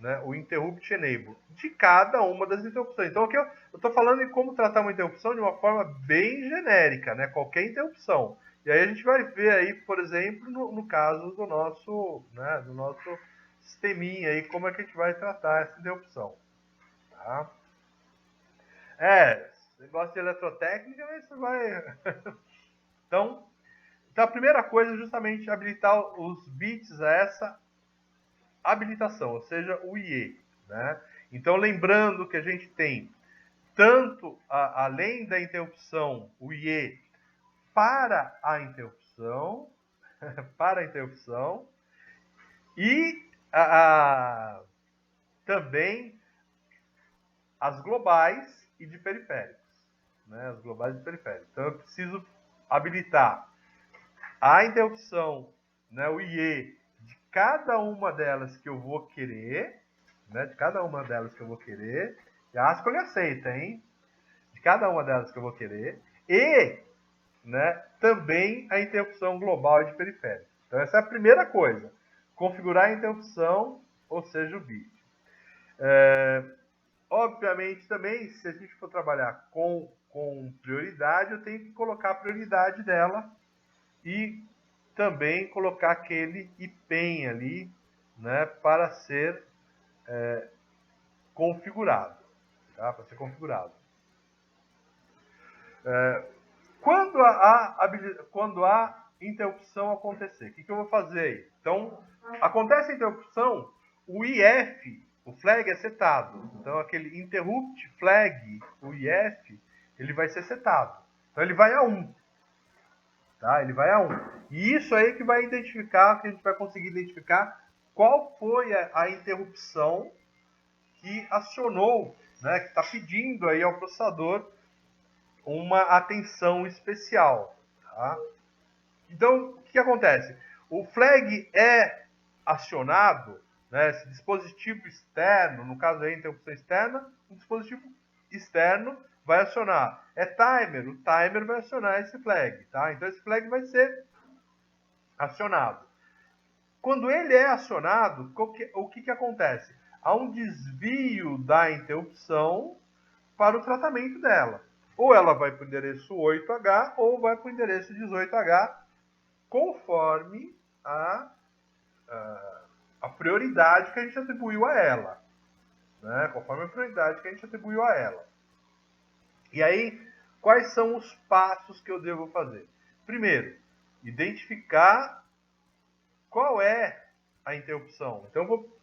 né, o Interrupt Enable, de cada uma das interrupções. Então, aqui eu estou falando em como tratar uma interrupção de uma forma bem genérica, né, qualquer interrupção. E aí a gente vai ver aí, por exemplo, no caso do nosso sisteminha aí, como é que a gente vai tratar essa interrupção. Tá? Você gosta de eletrotécnica, mas você vai... Então, a primeira coisa é justamente habilitar os bits a essa habilitação, ou seja, o IE. Né? Então, lembrando que a gente tem tanto, além da interrupção, o IE para a interrupção, e também as globais e de periféricos. Né? As globais e periféricos. Então, eu preciso habilitar a interrupção, né, o IE, de cada uma delas que eu vou querer, né, de cada uma delas que eu vou querer, e a ASCII aceita, hein? De cada uma delas que eu vou querer, e, né, também a interrupção global e de periférico. Então, essa é a primeira coisa, configurar a interrupção, ou seja, o bit. Obviamente, também, se a gente for trabalhar com prioridade, eu tenho que colocar a prioridade dela e também colocar aquele IPEM ali, né, para ser configurado. Tá? Para ser configurado. Quando a interrupção acontecer, o que eu vou fazer aí? Então, acontece a interrupção, o IF, o flag é setado. Então, aquele interrupt flag, o IF, ele vai ser setado. Então, ele vai a 1. Tá? Ele vai a 1. E isso aí que vai identificar, que a gente vai conseguir identificar qual foi a interrupção que acionou, né, que está pedindo aí ao processador uma atenção especial. Tá? Então, o que acontece? O flag é acionado, né, esse dispositivo externo, no caso aí, interrupção externa, um dispositivo externo vai acionar. É timer, o timer vai acionar esse flag. Tá? Então, esse flag vai ser acionado. Quando ele é acionado, o que acontece? Há um desvio da interrupção para o tratamento dela. Ou ela vai para o endereço 8H ou vai para o endereço 18H, conforme a prioridade que a gente atribuiu a ela. Né? Conforme a prioridade que a gente atribuiu a ela. E aí, quais são os passos que eu devo fazer? Primeiro, identificar qual é a interrupção. Então, eu vou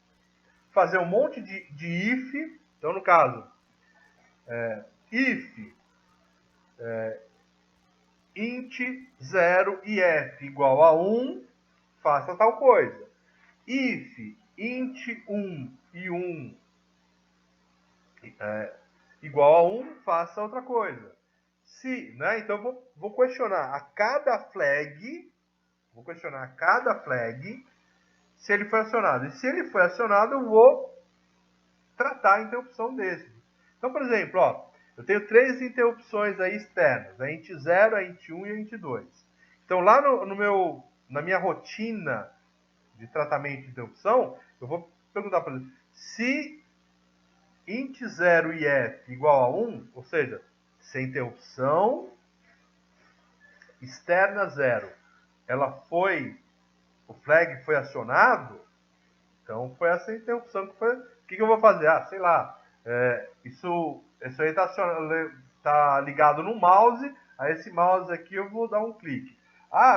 fazer um monte de if. Então, no caso, if int 0 e f igual a 1, faça tal coisa. If int 1 e 1 igual a 1, faça outra coisa. Se, né, então eu vou questionar a cada flag, se ele foi acionado. E se ele foi acionado, eu vou tratar a interrupção desse. Então, por exemplo, ó, eu tenho 3 interrupções aí externas, a int 0, a int 1 e a int 2. Então, lá na minha rotina de tratamento de interrupção, eu vou perguntar para ele, se int 0 e f igual a 1, ou seja, se a interrupção externa 0, o flag foi acionado, então foi essa interrupção que foi. O que eu vou fazer? Sei lá, isso aí está ligado no mouse, a esse mouse aqui eu vou dar um clique.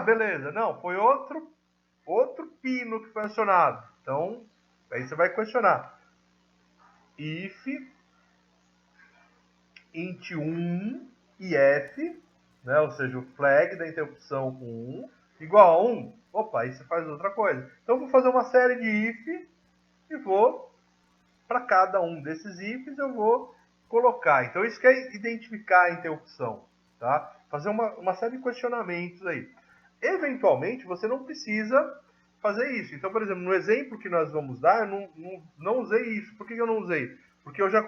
Beleza, não, foi outro pino que foi acionado. Então, aí você vai questionar. If int 1 e f, né, ou seja, o flag da interrupção 1, igual a 1, opa, aí você faz outra coisa. Então, eu vou fazer uma série de if e vou, para cada um desses ifs, eu vou colocar. Então, isso que é identificar a interrupção. Tá? Fazer uma série de questionamentos aí. eventualmente, você não precisa fazer isso. Então, por exemplo, no exemplo que nós vamos dar, eu não usei isso. Por que eu não usei? Porque eu já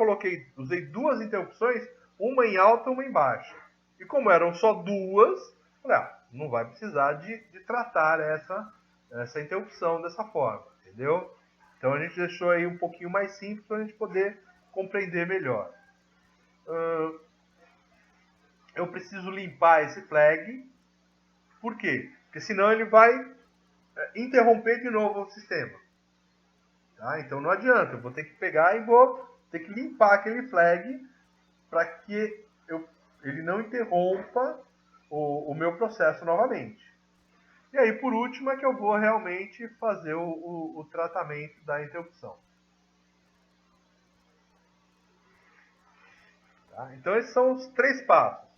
usei duas interrupções, uma em alta e uma em baixa. E como eram só duas, falei, não vai precisar de tratar essa interrupção dessa forma, entendeu? Então a gente deixou aí um pouquinho mais simples para a gente poder compreender melhor. Eu preciso limpar esse flag. Por quê? Porque senão ele vai interromper de novo o sistema. Tá? Então não adianta, eu vou ter que pegar e vou ter que limpar aquele flag para que ele não interrompa o meu processo novamente. E aí, por último, é que eu vou realmente fazer o tratamento da interrupção. Tá? Então, esses são os 3 passos.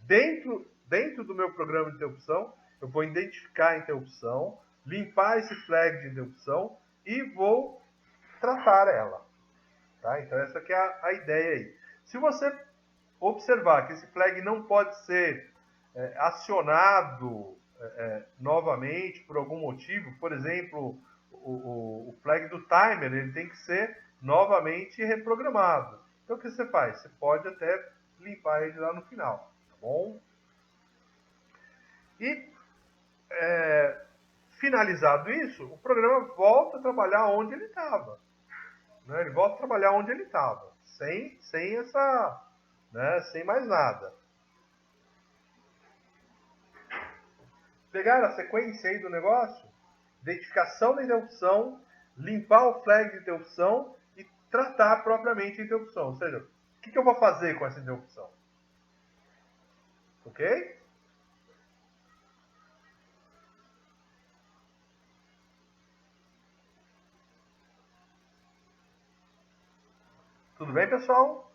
Dentro do meu programa de interrupção, eu vou identificar a interrupção, limpar esse flag de interrupção e vou tratar ela. Tá? Então, essa aqui é a ideia aí. Se você observar que esse flag não pode ser acionado novamente por algum motivo, por exemplo, o flag do timer ele tem que ser novamente reprogramado. Então o que você faz? Você pode até limpar ele lá no final, tá bom? E finalizado isso, o programa volta a trabalhar onde ele estava. Né? Ele volta a trabalhar onde ele estava, sem essa, né? Sem mais nada. Pegar a sequência aí do negócio, identificação da interrupção, limpar o flag de interrupção e tratar propriamente a interrupção. Ou seja, o que eu vou fazer com essa interrupção? Ok? Tudo bem, pessoal?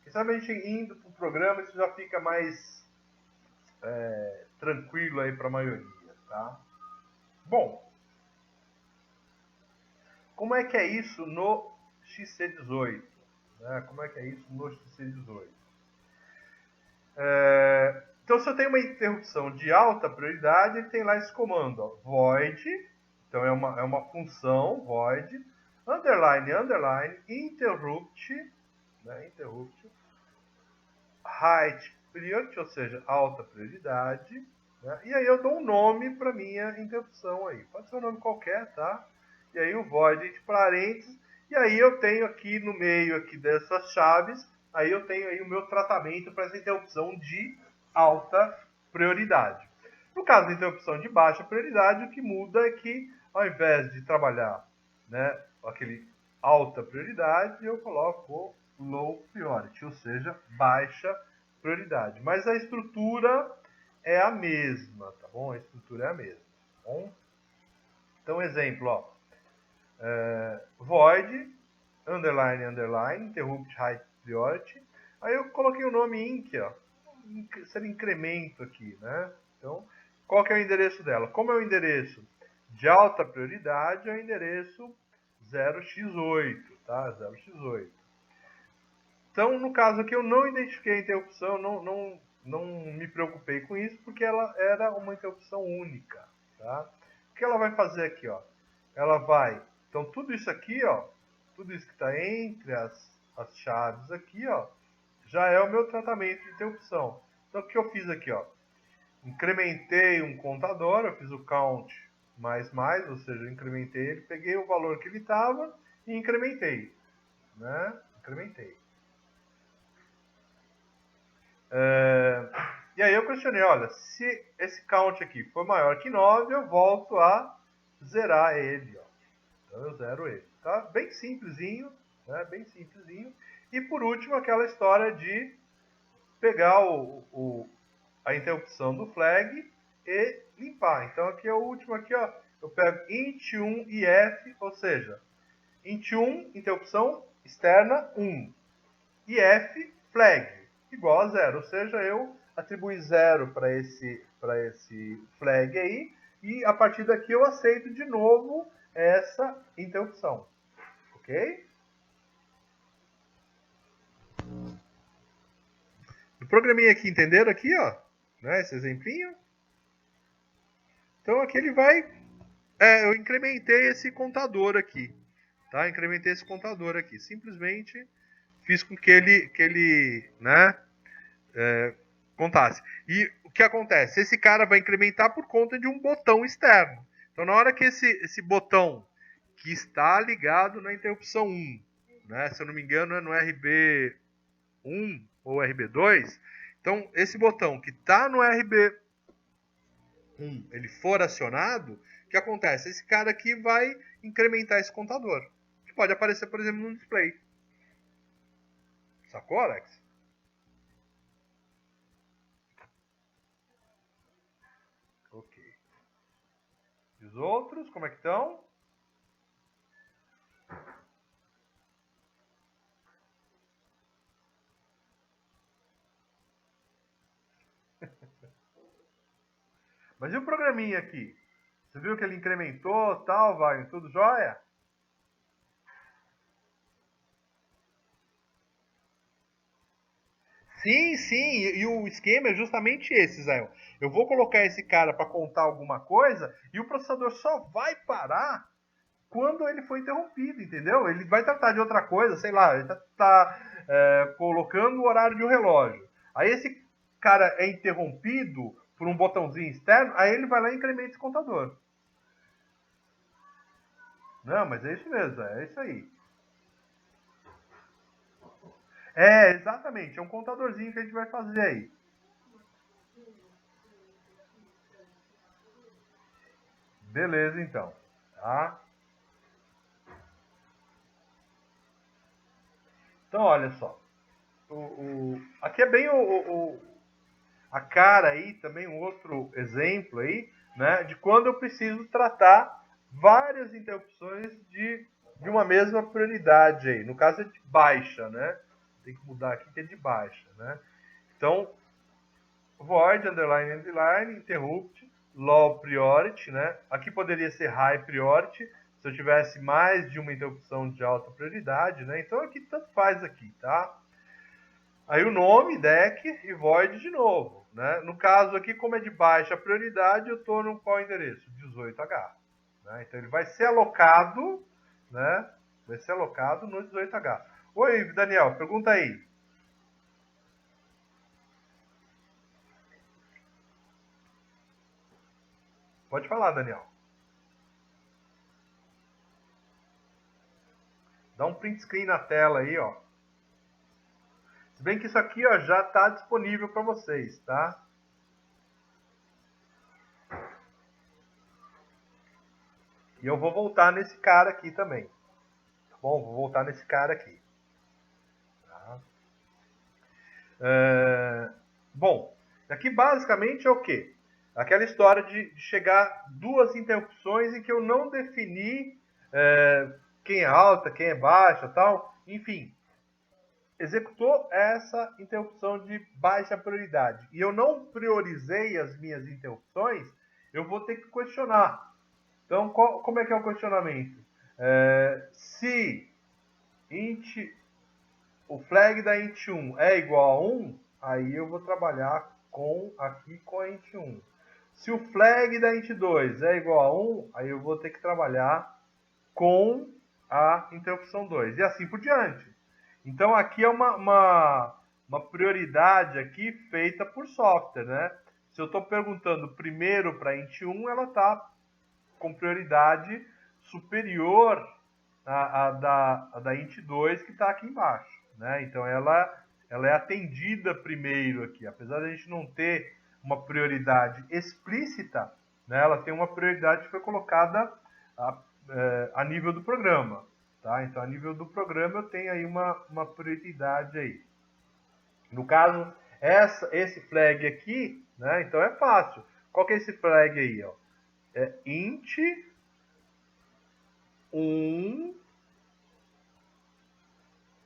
Quem sabe a gente indo para o programa, isso já fica mais tranquilo aí para a maioria, tá? Bom, como é que é isso no XC18? Né? Como é que é isso no XC18? Então, se eu tenho uma interrupção de alta prioridade, ele tem lá esse comando, ó, void, então é uma função, void, underline, interrupt, né, interrupt, high priority, ou seja, alta prioridade, né, e aí eu dou um nome para minha interrupção aí, pode ser um nome qualquer, tá? E aí o void entre parênteses, e aí eu tenho aqui no meio aqui dessas chaves, aí eu tenho aí o meu tratamento para essa interrupção de alta prioridade. No caso da interrupção de baixa prioridade, o que muda é que ao invés de trabalhar, né, aquele alta prioridade, eu coloco low priority, ou seja, baixa prioridade. Mas a estrutura é a mesma, tá bom? A estrutura é a mesma, tá bom? Então, exemplo, ó, void, underline, interrupt high priority. Aí eu coloquei o nome inc, ó, ser incremento aqui, né? Então, qual que é o endereço dela? Como é o endereço de alta prioridade, é o endereço 0x8, tá? 0x8. Então, no caso aqui, eu não identifiquei a interrupção, não me preocupei com isso, porque ela era uma interrupção única, tá? O que ela vai fazer aqui, ó? Ela vai... Então, tudo isso aqui, ó, tudo isso que está entre as chaves aqui, ó, já é o meu tratamento de interrupção. Então, o que eu fiz aqui, ó? Incrementei um contador, eu fiz o count mais, ou seja, eu incrementei ele, peguei o valor que ele estava e incrementei, né? Incrementei. E aí eu questionei, olha, se esse count aqui for maior que 9, eu volto a zerar ele, ó. Então eu zero ele, tá? Bem simplesinho, né? Bem simplesinho. E por último, aquela história de pegar a interrupção do flag e limpar. Então aqui é o último aqui, ó. Eu pego int1 e f, ou seja, int1, interrupção externa 1, e f, flag, igual a 0. Ou seja, eu atribuí 0 para esse flag aí, e a partir daqui eu aceito de novo essa interrupção. Ok? O programinha aqui, entenderam aqui, ó? Né, esse exemplinho? Então aqui ele vai... eu incrementei esse contador aqui. Tá? Incrementei esse contador aqui. Simplesmente fiz com que ele né, contasse. E o que acontece? Esse cara vai incrementar por conta de um botão externo. Então, na hora que esse botão que está ligado na interrupção 1, né, se eu não me engano é no RB1 ou RB2, então esse botão que está no RB1, ele for acionado, o que acontece? Esse cara aqui vai incrementar esse contador, que pode aparecer, por exemplo, no display. Sacou, Alex? Ok. E os outros, como é que estão? Mas e o programinha aqui? Você viu que ele incrementou, tal, Wagner? Tudo jóia? Sim, sim. E o esquema é justamente esse, Zé. Eu vou colocar esse cara para contar alguma coisa e o processador só vai parar quando ele for interrompido, entendeu? Ele vai tratar de outra coisa, sei lá, ele tá colocando o horário de um relógio. Aí esse cara é interrompido por um botãozinho externo, aí ele vai lá e incrementa esse contador. Não, mas é isso mesmo, é isso aí. Exatamente, é um contadorzinho que a gente vai fazer aí. Beleza, então. Tá? Então, olha só. Aqui é bem a cara aí, também um outro exemplo aí, né, de quando eu preciso tratar várias interrupções de uma mesma prioridade aí. No caso é de baixa, né? Tem que mudar aqui que é de baixa, né? Então, void, underline, interrupt, low priority, né? Aqui poderia ser high priority, se eu tivesse mais de uma interrupção de alta prioridade, né? Então aqui tanto faz aqui, tá? Aí o nome, deck e void de novo, né? No caso aqui, como é de baixa prioridade, eu estou no qual endereço? 18H. Né? Então ele vai ser alocado, né? Vai ser alocado no 18H. Oi, Daniel, pergunta aí. Pode falar, Daniel. Dá um print screen na tela aí, ó. Se bem que isso aqui, ó, já está disponível para vocês, tá? E eu vou voltar nesse cara aqui também. Tá bom? Vou voltar nesse cara aqui. Tá? Bom, aqui basicamente é o quê? Aquela história de chegar duas interrupções em que eu não defini quem é alta, quem é baixa, tal. Enfim, executou essa interrupção de baixa prioridade e eu não priorizei as minhas interrupções, eu vou ter que questionar. Então, como é que é o questionamento? Se o flag da int1 é igual a 1, aí eu vou trabalhar aqui com a int1. Se o flag da int2 é igual a 1, aí eu vou ter que trabalhar com a interrupção 2. E assim por diante. Então aqui é uma prioridade aqui feita por software, né? Se eu estou perguntando primeiro para a int1, ela está com prioridade superior à da int2 que está aqui embaixo. Né? Então ela é atendida primeiro aqui. Apesar de a gente não ter uma prioridade explícita, né? Ela tem uma prioridade que foi colocada a nível do programa. Tá? Então, a nível do programa, eu tenho aí uma prioridade aí. No caso, esse flag aqui, né? Então é fácil. Qual que é esse flag aí? Ó? É int 1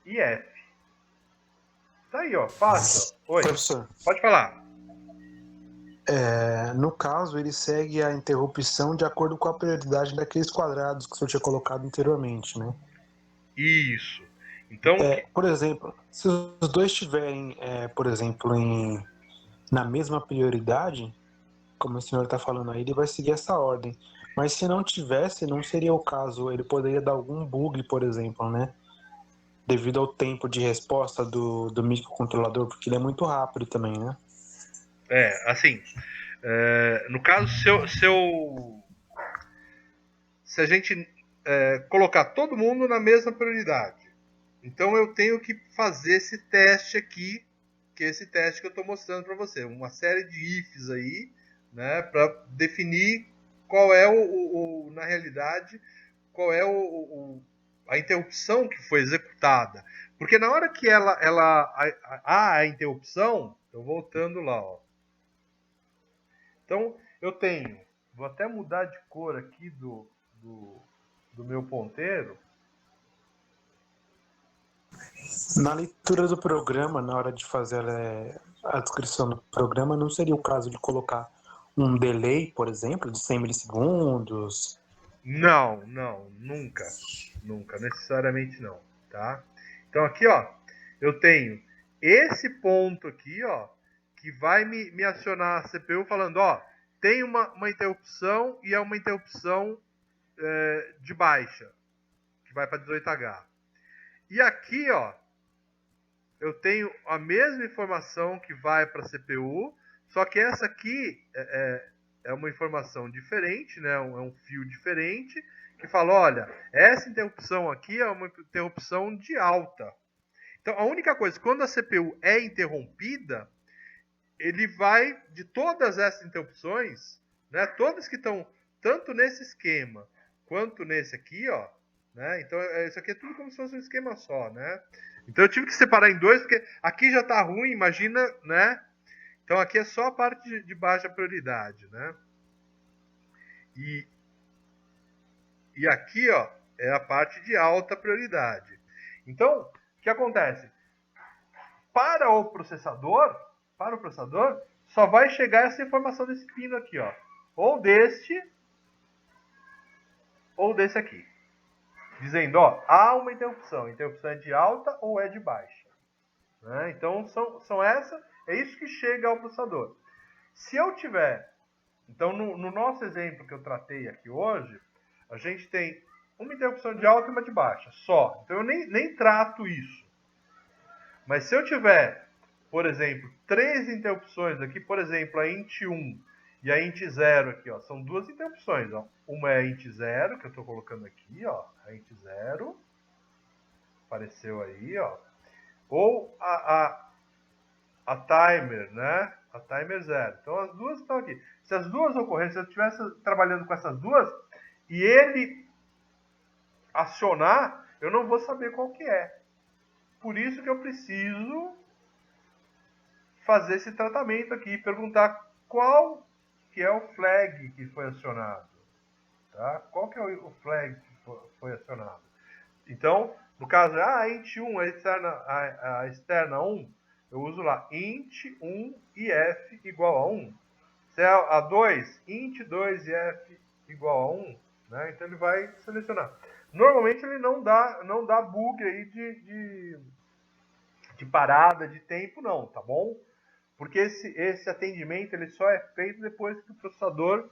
e F. Tá aí, ó, fácil. Oi. Professor, Pode falar. No caso, ele segue a interrupção de acordo com a prioridade daqueles quadrados que o senhor tinha colocado anteriormente, né? Isso. Então, Por exemplo, se os dois estiverem, por exemplo, na mesma prioridade, como o senhor está falando aí, ele vai seguir essa ordem. Mas se não tivesse, não seria o caso. Ele poderia dar algum bug, por exemplo, né? Devido ao tempo de resposta do microcontrolador, porque ele é muito rápido também, né? assim, no caso, se a gente colocar todo mundo na mesma prioridade, então eu tenho que fazer esse teste aqui, que é esse teste que eu estou mostrando para você, uma série de ifs aí, né, para definir qual é na realidade, qual é a interrupção que foi executada. Porque na hora que há a interrupção, eu voltando lá, ó. Então eu tenho, vou até mudar de cor aqui do meu ponteiro. Na leitura do programa, na hora de fazer a descrição do programa, não seria o caso de colocar um delay, por exemplo, de 100 milissegundos? Não, nunca. Nunca, necessariamente não, tá? Então aqui, ó, eu tenho esse ponto aqui, ó, que vai me acionar a CPU falando, ó, tem uma interrupção e é uma interrupção de baixa, que vai para 18H. E aqui, ó, eu tenho a mesma informação que vai para a CPU, só que essa aqui é uma informação diferente, né? É um fio diferente, que fala, olha, essa interrupção aqui é uma interrupção de alta. Então, a única coisa, quando a CPU é interrompida, ele vai, de todas essas interrupções, né, todas que estão tanto nesse esquema, quanto nesse aqui, ó, né, então isso aqui é tudo como se fosse um esquema só, né. Então eu tive que separar em dois, porque aqui já está ruim, imagina, né. Então aqui é só a parte de baixa prioridade, né. E aqui, ó, é a parte de alta prioridade. Então, o que acontece? Para o processador, só vai chegar essa informação desse pino aqui, ó. Ou desse aqui. Dizendo, ó, há uma interrupção. A interrupção é de alta ou é de baixa. Né? Então, é isso que chega ao processador. Se eu tiver... Então, no nosso exemplo que eu tratei aqui hoje, a gente tem uma interrupção de alta e uma de baixa, só. Então, eu nem trato isso. Mas se eu tiver, por exemplo, 3 interrupções aqui, por exemplo, a int 1 e a int 0 aqui, ó, são duas interrupções, ó. Uma é a int 0, que eu estou colocando aqui, ó, a int 0, apareceu aí, ó. Ou a timer, né? A timer 0. Então as duas estão aqui. Se as duas ocorrerem, se eu estivesse trabalhando com essas duas e ele acionar, eu não vou saber qual que é. Por isso que eu preciso fazer esse tratamento aqui, perguntar qual que é o flag que foi acionado. Tá? Qual que é o flag que foi acionado? Então, no caso, int 1, a externa 1, eu uso lá int 1 e f igual a 1. Se é a 2, int 2 e f igual a 1, né? Então ele vai selecionar. Normalmente ele não dá bug aí de parada de tempo não, tá bom? Porque esse atendimento ele só é feito depois que o processador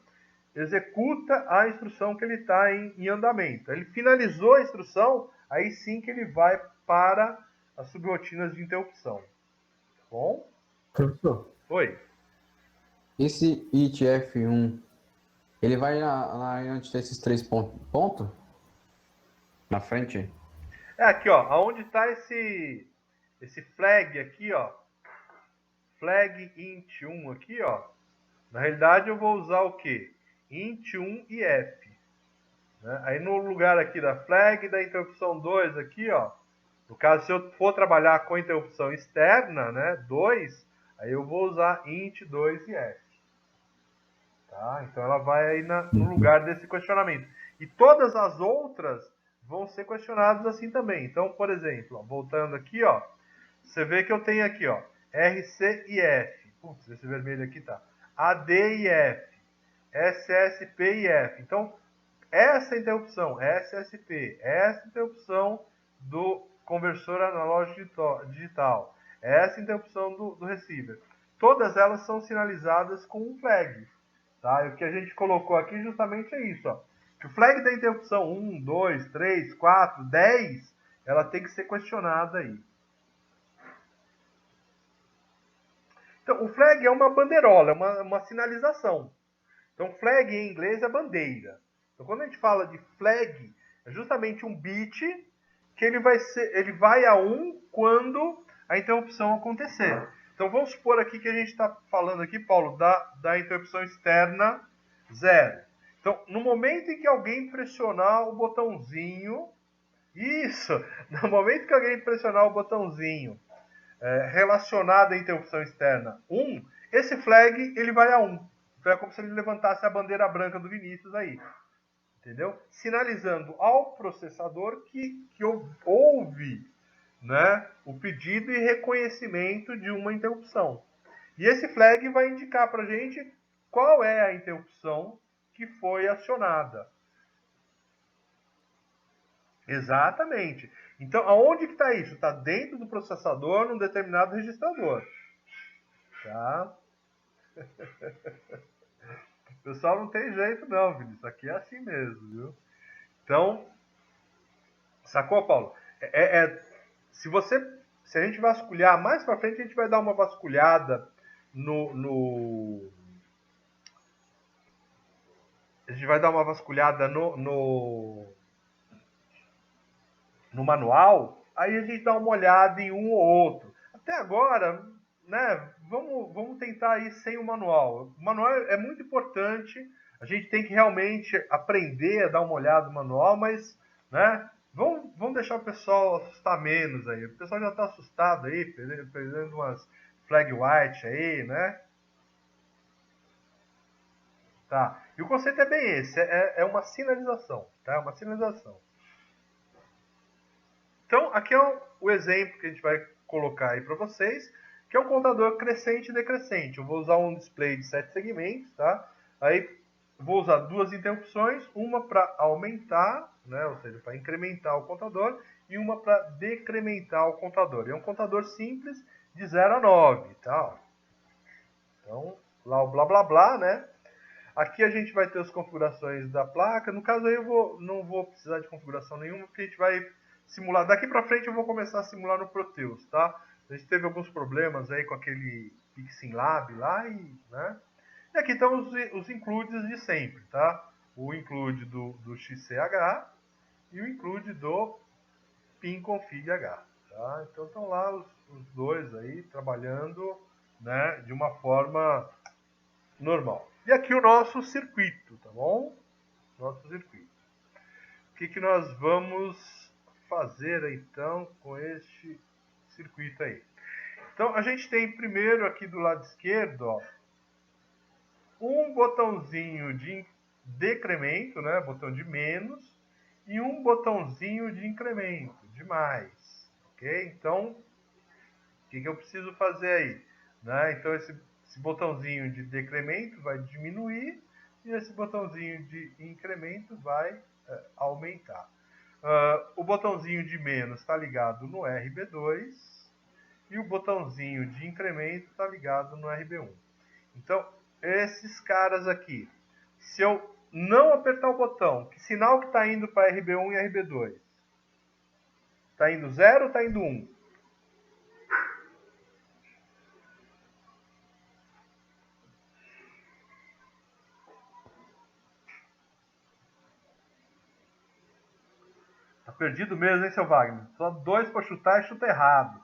executa a instrução que ele está em andamento. Ele finalizou a instrução, aí sim que ele vai para as subrotinas de interrupção. Tá bom? Professor, Oi. esse ITF1, ele vai lá onde tem esses 3 pontos? Na frente? Aqui, ó, aonde está esse flag aqui, ó, flag int 1 aqui, ó, na realidade eu vou usar o quê? Int 1 e f. Né? Aí no lugar aqui da flag da interrupção 2 aqui, ó, no caso se eu for trabalhar com interrupção externa, né, 2, aí eu vou usar int 2 e f. Tá? Então ela vai aí no lugar desse questionamento. E todas as outras vão ser questionadas assim também. Então, por exemplo, ó, voltando aqui, ó, você vê que eu tenho aqui, ó, RC e F. Putz, esse vermelho aqui tá. AD e F, SSP e F. Então, essa interrupção, SSP, essa interrupção do conversor analógico digital, essa interrupção do receiver, todas elas são sinalizadas com um flag. Tá? E o que a gente colocou aqui justamente é isso. Ó. Que o flag da interrupção 1, 2, 3, 4, 10, ela tem que ser questionada aí. Então, o flag é uma bandeirola, é uma sinalização. Então, flag em inglês é bandeira. Então, quando a gente fala de flag, é justamente um bit que ele vai a 1 quando a interrupção acontecer. Então, vamos supor aqui que a gente está falando aqui, Paulo, da interrupção externa 0. Então, no momento em que alguém pressionar o botãozinho, no momento que alguém pressionar o botãozinho relacionado à interrupção externa 1, esse flag ele vai a 1. Então, é como se ele levantasse a bandeira branca do Vinícius aí. Entendeu? Sinalizando ao processador que houve, né, o pedido e reconhecimento de uma interrupção. E esse flag vai indicar para a gente qual é a interrupção que foi acionada. Exatamente. Então, aonde que está isso? Está dentro do processador, num determinado registrador. Tá? O pessoal não tem jeito não, Vinícius. Isso aqui é assim mesmo, viu? Então, sacou, Paulo? Se a gente vasculhar mais para frente, a gente vai dar uma vasculhada a gente vai dar uma vasculhada no manual, aí a gente dá uma olhada em um ou outro. Até agora, né, vamos tentar ir sem o manual. O manual é muito importante, a gente tem que realmente aprender a dar uma olhada no manual, mas, né, vamos deixar o pessoal assustar menos aí. O pessoal já está assustado aí, perdendo umas flag white aí, né? Tá. E o conceito é bem esse, é uma sinalização, tá? É uma sinalização. Então, aqui é o exemplo que a gente vai colocar aí para vocês, que é um contador crescente e decrescente. Eu vou usar um display de 7 segmentos, tá? Aí vou usar duas interrupções, uma para aumentar, né? Ou seja, para incrementar o contador, e uma para decrementar o contador. E é um contador simples de 0 a 9, tá? Então, lá o blá blá blá, né? Aqui a gente vai ter as configurações da placa. No caso aí eu não vou precisar de configuração nenhuma, porque a gente vai simular. Daqui para frente eu vou começar a simular no Proteus, tá? A gente teve alguns problemas aí com aquele PixinLab lá né? E aqui estão os includes de sempre, tá? O include do XCH e o include do PinConfigH, tá? Então estão lá os dois aí trabalhando, né, de uma forma normal. E aqui o nosso circuito, tá bom? Nosso circuito. O que nós vamos fazer então com este circuito aí? Então a gente tem primeiro aqui do lado esquerdo, ó, um botãozinho de decremento, né, botão de menos, e um botãozinho de incremento, de mais, ok? Então, o que eu preciso fazer aí? Né? Então esse botãozinho de decremento vai diminuir e esse botãozinho de incremento vai aumentar. O botãozinho de menos está ligado no RB2 e o botãozinho de incremento está ligado no RB1. Então, esses caras aqui, se eu não apertar o botão, que sinal que está indo para RB1 e RB2? Está indo 0 ou está indo 1? Tá perdido mesmo, hein, seu Wagner? Só 2 para chutar e chuta errado.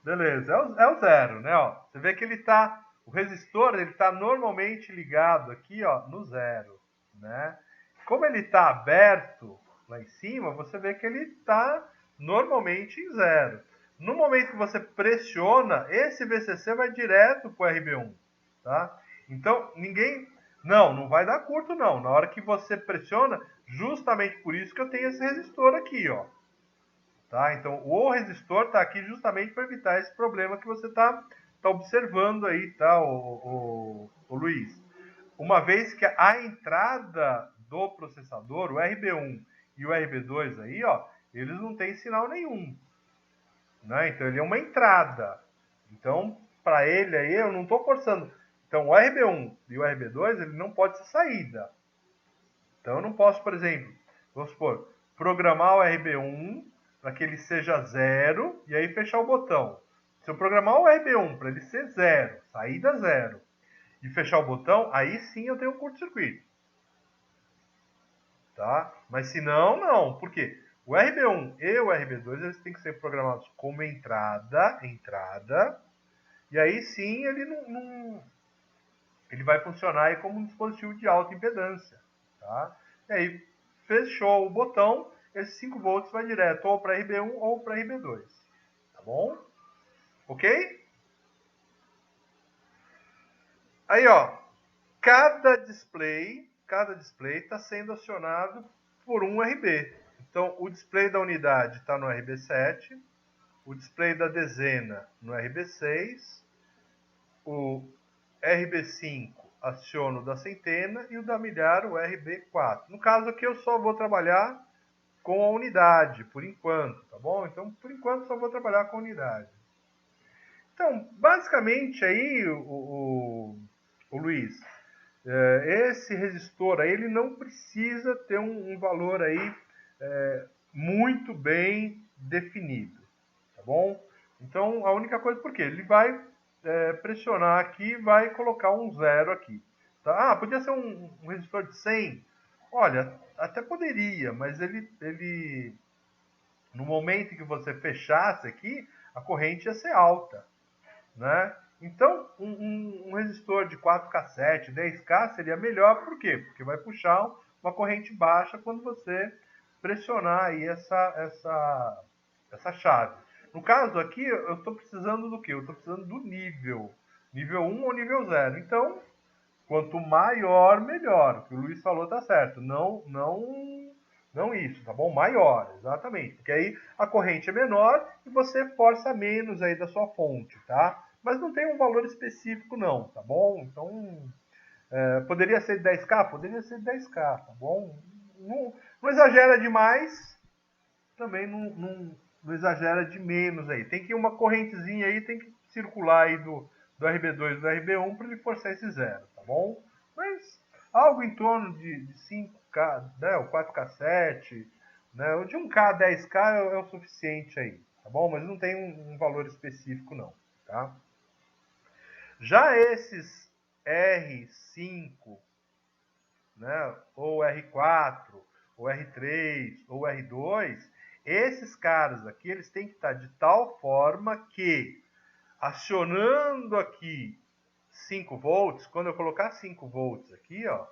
Beleza, é o 0, né? Ó, você vê que ele tá, o resistor ele está normalmente ligado aqui, ó, no 0, né? Como ele está aberto lá em cima, você vê que ele está normalmente em 0. No momento que você pressiona, esse VCC vai direto para o RB1, tá? Então, não vai dar curto não. Na hora que você pressiona, justamente por isso que eu tenho esse resistor aqui, ó. Tá? Então, o resistor está aqui justamente para evitar esse problema que você está observando aí, tá, o Luiz? Uma vez que a entrada do processador, o RB1 e o RB2 aí, ó, eles não têm sinal nenhum. Né? Então, ele é uma entrada. Então, para ele aí, eu não estou forçando. Então, o RB1 e o RB2, ele não pode ser saída. Então, eu não posso, por exemplo, vamos supor, programar o RB1 para que ele seja 0 e aí fechar o botão. Se eu programar o RB1 para ele ser 0, saída 0, e fechar o botão, aí sim eu tenho um curto-circuito. Tá? Mas se não, não. Por quê? O RB1 e o RB2 eles têm que ser programados como entrada, e aí sim ele vai funcionar aí como um dispositivo de alta impedância. Tá? E aí, fechou o botão, esses 5 volts vai direto ou para RB1 ou para RB2. Tá bom? Ok? Aí, ó, cada display está sendo acionado por um RB. Então, o display da unidade está no RB7, o display da dezena no RB6, o RB5 aciona o da centena e o da milhar o RB4. No caso aqui eu só vou trabalhar com a unidade, por enquanto, tá bom? Então, por enquanto só vou trabalhar com a unidade. Então, basicamente aí, o Luiz, esse resistor aí, ele não precisa ter um valor aí muito bem definido, tá bom? Então, a única coisa, por quê? Ele vai pressionar aqui e vai colocar um 0 aqui. Tá? Ah, podia ser um resistor de 100? Olha, até poderia, mas ele no momento em que você fechasse aqui, a corrente ia ser alta, né? Então, um resistor de 4K7, 10K seria melhor, por quê? Porque vai puxar uma corrente baixa quando você pressionar aí essa chave. No caso aqui, eu estou precisando do quê? Eu estou precisando do nível 1 ou nível 0. Então, quanto maior, melhor. O que o Luiz falou tá certo. Não isso, tá bom? Maior, exatamente. Porque aí a corrente é menor e você força menos aí da sua fonte, tá? Mas não tem um valor específico não, tá bom? Então, poderia ser 10K? Poderia ser 10K, tá bom? Não exagera demais, também não exagera de menos aí. Tem que uma correntezinha aí, tem que circular aí do RB2 e do RB1 para ele forçar esse 0, tá bom? Mas algo em torno de 5K, né, o 4K7, né, o de 1K a 10K é o suficiente aí, tá bom? Mas não tem um valor específico não, tá? Já esses R5, né, ou R4, ou R3, ou R2, esses caras aqui, eles têm que estar de tal forma que, acionando aqui 5 volts, quando eu colocar 5 volts aqui, ó, o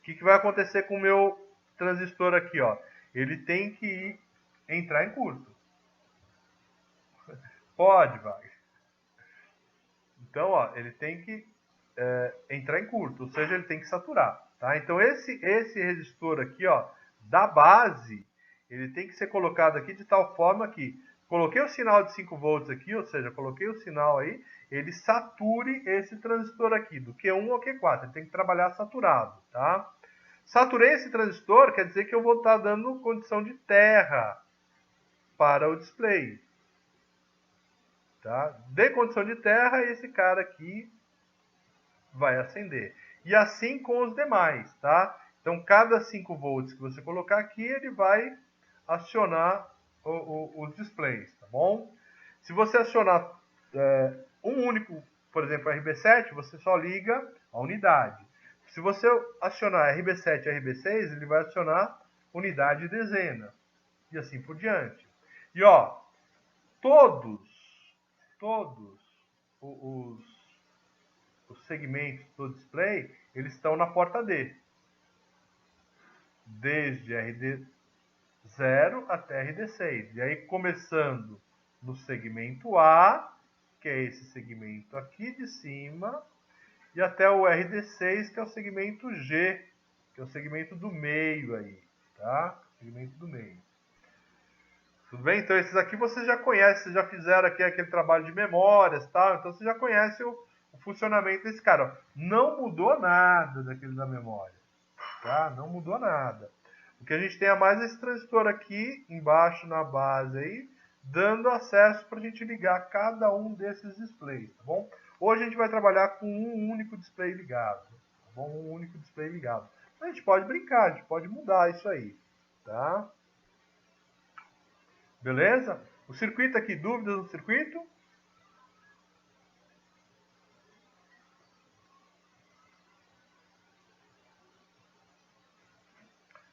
que vai acontecer com o meu transistor aqui, ó? Ele tem que entrar em curto. Pode, Wagner. Então, ó, ele tem que entrar em curto, ou seja, ele tem que saturar. Tá? Então, esse resistor aqui, ó, da base, ele tem que ser colocado aqui de tal forma que coloquei o sinal de 5 volts aqui, ou seja, coloquei o sinal aí, ele sature esse transistor aqui, do Q1 ao Q4, ele tem que trabalhar saturado, tá? Saturei esse transistor, quer dizer que eu vou estar dando condição de terra para o display. Tá? Dei condição de terra e esse cara aqui vai acender. E assim com os demais, tá? Então, cada 5 volts que você colocar aqui, ele vai acionar os displays, tá bom? Se você acionar um único, por exemplo, RB7, você só liga a unidade. Se você acionar RB7 e RB6, ele vai acionar unidade e dezena. E assim por diante. E ó, todos os segmentos do display, eles estão na porta D. Desde RD0 até RD6. E aí, começando no segmento A, que é esse segmento aqui de cima, e até o RD6, que é o segmento G, que é o segmento do meio aí, tá? Segmento do meio. Tudo bem? Então esses aqui vocês já conhecem, vocês já fizeram aqui aquele trabalho de memórias, tal, então você já conhece o funcionamento desse cara. Ó. Não mudou nada daquele da memória, tá? Não mudou nada. O que a gente tem a mais é esse transistor aqui embaixo na base aí, dando acesso para a gente ligar cada um desses displays, tá bom? Hoje a gente vai trabalhar com um único display ligado, tá bom? Um único display ligado. A gente pode brincar, a gente pode mudar isso aí, tá? Beleza? O circuito aqui, dúvidas no circuito?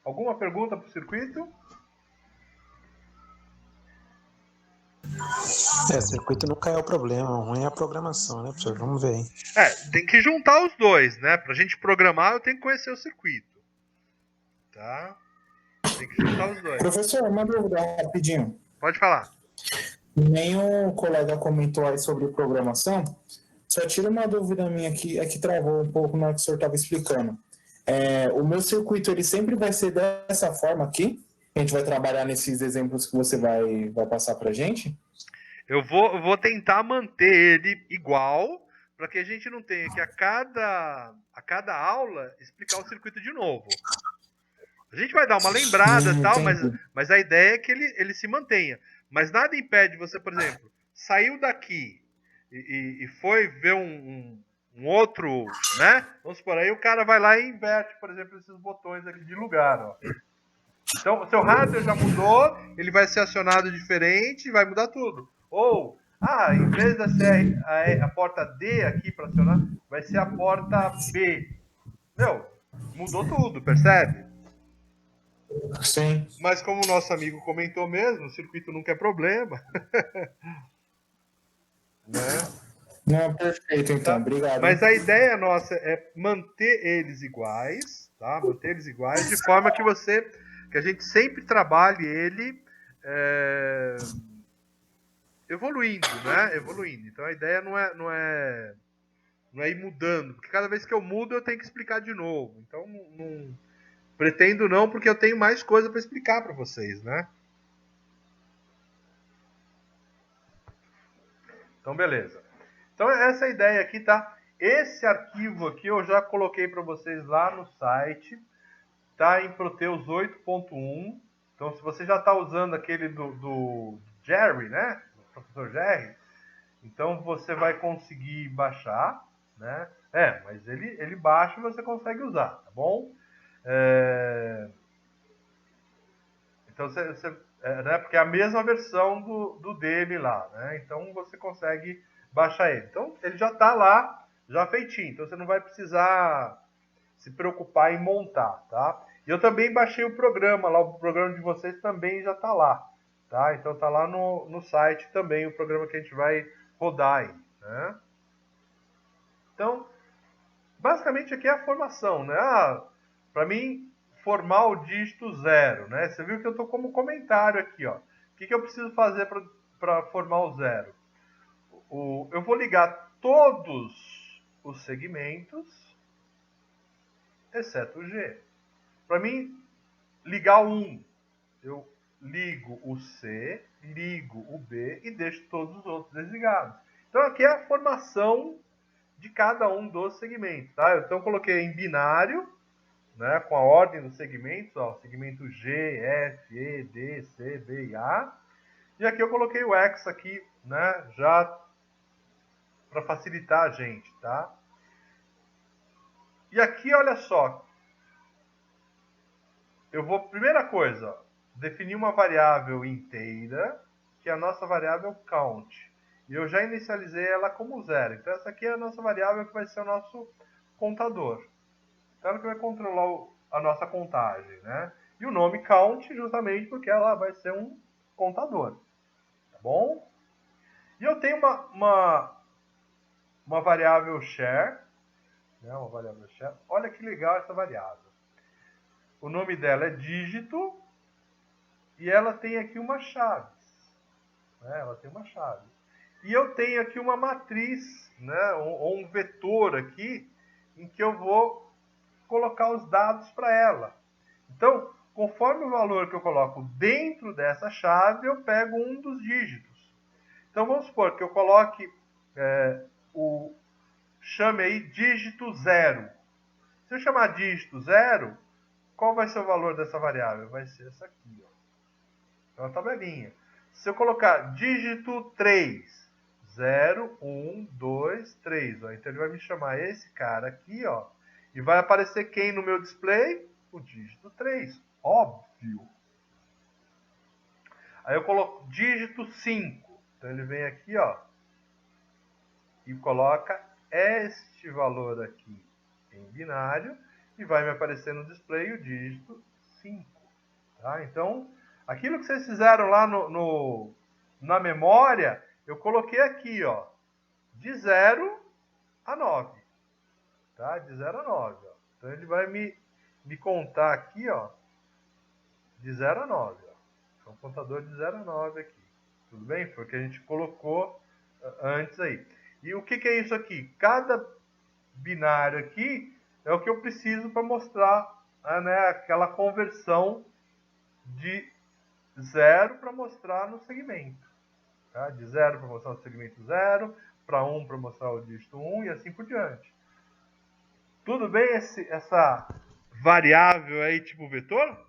Alguma pergunta para o circuito? Circuito nunca é o problema, o ruim é a programação, né, professor? Vamos ver aí. Tem que juntar os dois, né? Pra gente programar, eu tenho que conhecer o circuito. Tá? Tem que juntar os dois. Professor, uma dúvida rapidinho. Pode falar. Nenhum colega comentou aí sobre programação. Só tira uma dúvida minha aqui, é que travou um pouco na hora que o senhor estava explicando. O meu circuito, ele sempre vai ser dessa forma aqui? A gente vai trabalhar nesses exemplos que você vai passar pra gente? Eu vou tentar manter ele igual, para que a gente não tenha que a cada aula explicar o circuito de novo. A gente vai dar uma lembrada e tal, mas a ideia é que ele se mantenha. Mas nada impede você, por exemplo, saiu daqui e foi ver um outro, né? Vamos supor, aí o cara vai lá e inverte, por exemplo, esses botões aqui de lugar, ó. Então, o seu hardware já mudou, ele vai ser acionado diferente, vai mudar tudo. Ou, em vez de ser a porta D aqui para acionar, vai ser a porta B. Meu, mudou tudo, percebe? Sim. Mas como o nosso amigo comentou mesmo, o circuito nunca é problema. Né? Não, perfeito, então. Obrigado. Mas a ideia nossa é manter eles iguais, tá? Manter eles iguais, de forma que a gente sempre trabalhe ele evoluindo, né? Evoluindo. Então a ideia não é ir mudando, porque cada vez que eu mudo eu tenho que explicar de novo. Então não pretendo não, porque eu tenho mais coisa para explicar para vocês, né? Então beleza. Então essa é a ideia aqui, tá? Esse arquivo aqui eu já coloquei para vocês lá no site, tá? Em Proteus 8.1. Então se você já está usando aquele do Jerry, né? Do professor Jerry, então você vai conseguir baixar, né? Mas ele baixa e você consegue usar, tá bom? Então né? Porque é a mesma versão do dele lá, né? Então você consegue baixar ele. Então ele já está lá, já feitinho. Então você não vai precisar se preocupar em montar, tá? E eu também baixei o programa lá, o programa de vocês também já está lá, tá? Então está lá no site também o programa que a gente vai rodar aí, né? Então, basicamente aqui é a formação, né? Para mim formar o dígito 0, né? Você viu que eu estou como comentário aqui, ó. O que eu preciso fazer para formar o 0? Eu vou ligar todos os segmentos, exceto o G. Para mim ligar o 1, eu ligo o C, ligo o B e deixo todos os outros desligados. Então aqui é a formação de cada um dos segmentos, tá? Então eu coloquei em binário, né, com a ordem dos segmentos, ó, segmento G, F, E, D, C, B e A. E aqui eu coloquei o X aqui, né, já para facilitar a gente, tá? E aqui, olha só, eu vou, primeira coisa, ó, definir uma variável inteira, que é a nossa variável count. E eu já inicializei ela como 0. Então essa aqui é a nossa variável que vai ser o nosso contador. Então ela que vai controlar a nossa contagem, né? E o nome count justamente porque ela vai ser um contador, tá bom? E eu tenho uma variável share, né? Uma variável share. Olha que legal essa variável. O nome dela é dígito e ela tem aqui uma chave, né? Ela tem uma chave. E eu tenho aqui uma matriz, né? Ou um vetor aqui em que eu vou colocar os dados para ela. Então, conforme o valor que eu coloco dentro dessa chave, eu pego um dos dígitos. Então vamos supor que eu coloque chame aí dígito 0. Se eu chamar dígito 0, qual vai ser o valor dessa variável? Vai ser essa aqui, ó. É uma tabelinha. Se eu colocar dígito 3, 0, 1, 2, 3, ó, então ele vai me chamar esse cara aqui, ó, e vai aparecer quem no meu display? O dígito 3, óbvio. Aí eu coloco dígito 5, então ele vem aqui, ó, e coloca este valor aqui em binário e vai me aparecer no display o dígito 5. Tá? Então, aquilo que vocês fizeram lá na memória, eu coloquei aqui, ó, de 0 a 9. Tá? De 0 a 9. Ó. Então, ele vai me contar aqui, ó, de 0 a 9. Ó. É um contador de 0 a 9 aqui. Tudo bem? Foi o que a gente colocou antes aí. E o que é isso aqui? Cada binário aqui é o que eu preciso para mostrar né, aquela conversão de 0 para mostrar no segmento. Tá? De 0 para mostrar no segmento 0, para 1 para mostrar o dígito 1 e assim por diante. Tudo bem essa variável aí tipo vetor?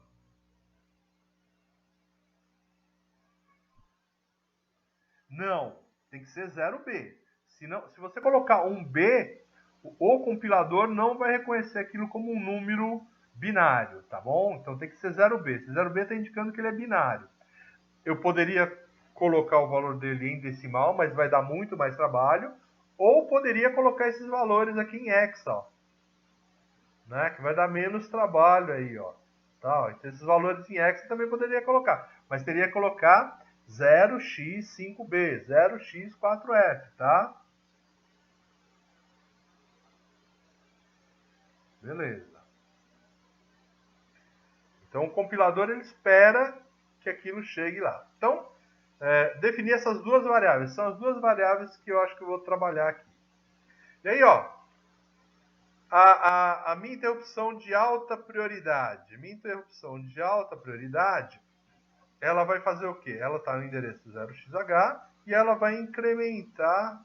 Não, tem que ser 0B. Se você colocar um B, o compilador não vai reconhecer aquilo como um número binário, tá bom? Então tem que ser 0B. Se 0B está indicando que ele é binário. Eu poderia colocar o valor dele em decimal, mas vai dar muito mais trabalho. Ou poderia colocar esses valores aqui em hexa, ó, né? Que vai dar menos trabalho aí, ó. Tá, ó. Então esses valores em hexa também poderia colocar. Mas teria que colocar 0x5b, 0x4f, tá? Beleza. Então o compilador ele espera que aquilo chegue lá. Então, definir essas duas variáveis. São as duas variáveis que eu acho que eu vou trabalhar aqui. E aí, ó, a minha interrupção de alta prioridade. Minha interrupção de alta prioridade, ela vai fazer o quê? Ela está no endereço 0xh e ela vai incrementar,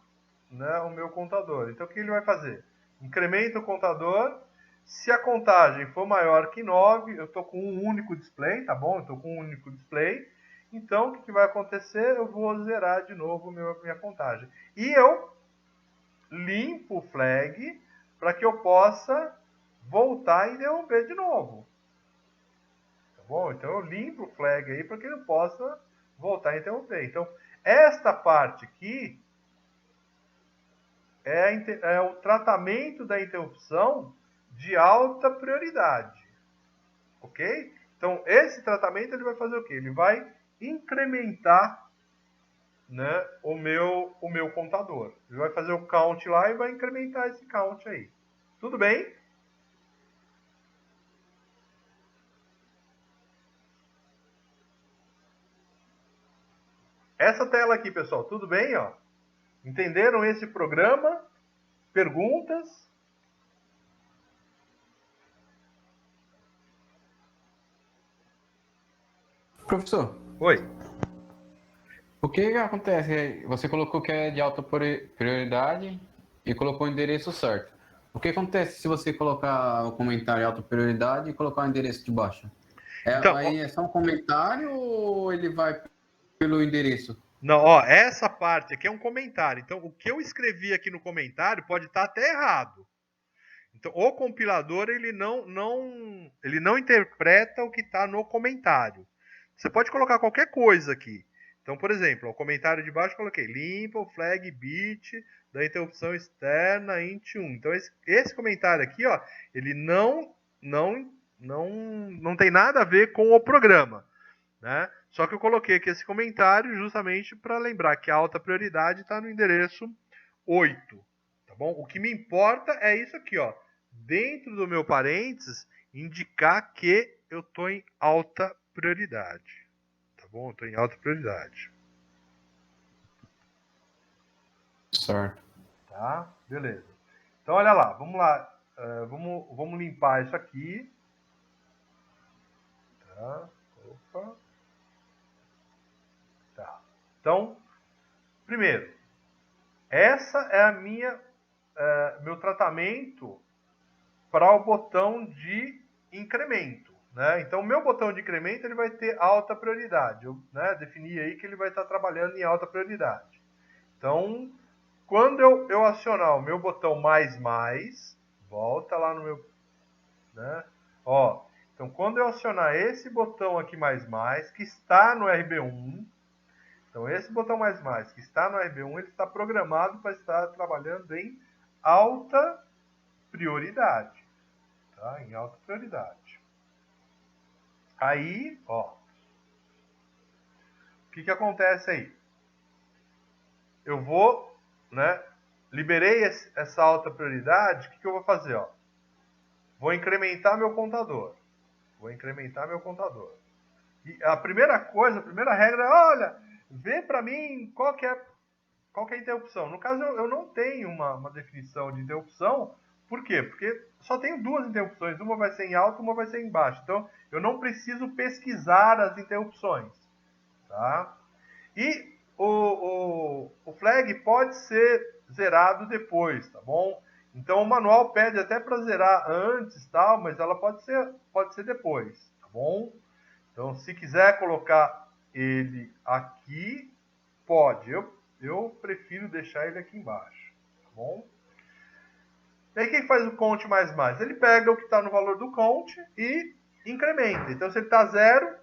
né, o meu contador. Então, o que ele vai fazer? Incrementa o contador. Se a contagem for maior que 9, eu estou com um único display, tá bom? Eu estou com um único display. Então, o que vai acontecer? Eu vou zerar de novo minha contagem. E eu limpo o flag para que eu possa voltar e interromper de novo. Tá bom? Então, eu limpo o flag aí para que ele possa voltar e interromper. Então, esta parte aqui é o tratamento da interrupção de alta prioridade. Ok? Então, esse tratamento ele vai fazer o quê? Ele vai incrementar, né, o meu contador. Ele vai fazer o count lá e vai incrementar esse count aí. Tudo bem? Essa tela aqui, pessoal, tudo bem? Ó? Entenderam esse programa? Perguntas? Professor, Oi. o que acontece? Você colocou que é de alta prioridade e colocou o endereço certo. O que acontece se você colocar o comentário alta prioridade e colocar o endereço de baixa? Então, Aí é só um comentário ou ele vai pelo endereço? não, ó, essa parte aqui é um comentário. Então, o que eu escrevi aqui no comentário pode estar até errado. Então, o compilador ele não interpreta o que está no comentário. Você pode colocar qualquer coisa aqui. Então, por exemplo, o comentário de baixo eu coloquei limpa o flag bit da interrupção externa int 1. Então, esse comentário aqui, ó, ele não tem nada a ver com o programa, né? Só que eu coloquei aqui esse comentário justamente para lembrar que a alta prioridade está no endereço 8. Tá bom? O que me importa é isso aqui, ó. Dentro do meu parênteses, indicar que eu estou em alta prioridade. Tá bom? Eu estou em alta prioridade. Certo. Tá? Beleza. Então, olha lá. Vamos lá. Vamos limpar isso aqui. primeiro, essa é a meu tratamento para o botão de incremento, né? Então, o meu botão de incremento ele vai ter alta prioridade. Eu, né, defini aí que ele vai estar trabalhando em alta prioridade. Então, quando eu acionar o meu botão mais, volta lá no meu... Né? Ó, então, quando eu acionar esse botão aqui mais, que está no RB1, então esse botão mais, que está no RB1, ele está programado para estar trabalhando em alta prioridade. Tá? Em alta prioridade. Aí, ó, o que acontece aí? Eu vou, né, liberei essa alta prioridade, o que eu vou fazer? Ó? Vou incrementar meu contador. E a primeira coisa, a primeira regra é, olha, vê para mim qual que é a interrupção. No caso, eu não tenho uma definição de interrupção. Por quê? Porque só tenho duas interrupções. Uma vai ser em alto, uma vai ser em baixo. Então, eu não preciso pesquisar as interrupções. Tá? E o flag pode ser zerado depois, tá bom? Então, o manual pede até para zerar antes, tal, mas ela pode ser depois, tá bom? Então, se quiser colocar ele aqui, pode. Eu prefiro deixar ele aqui embaixo, tá bom? E aí, o que faz o count mais? Ele pega o que está no valor do count e incrementa. Então, se ele está 0,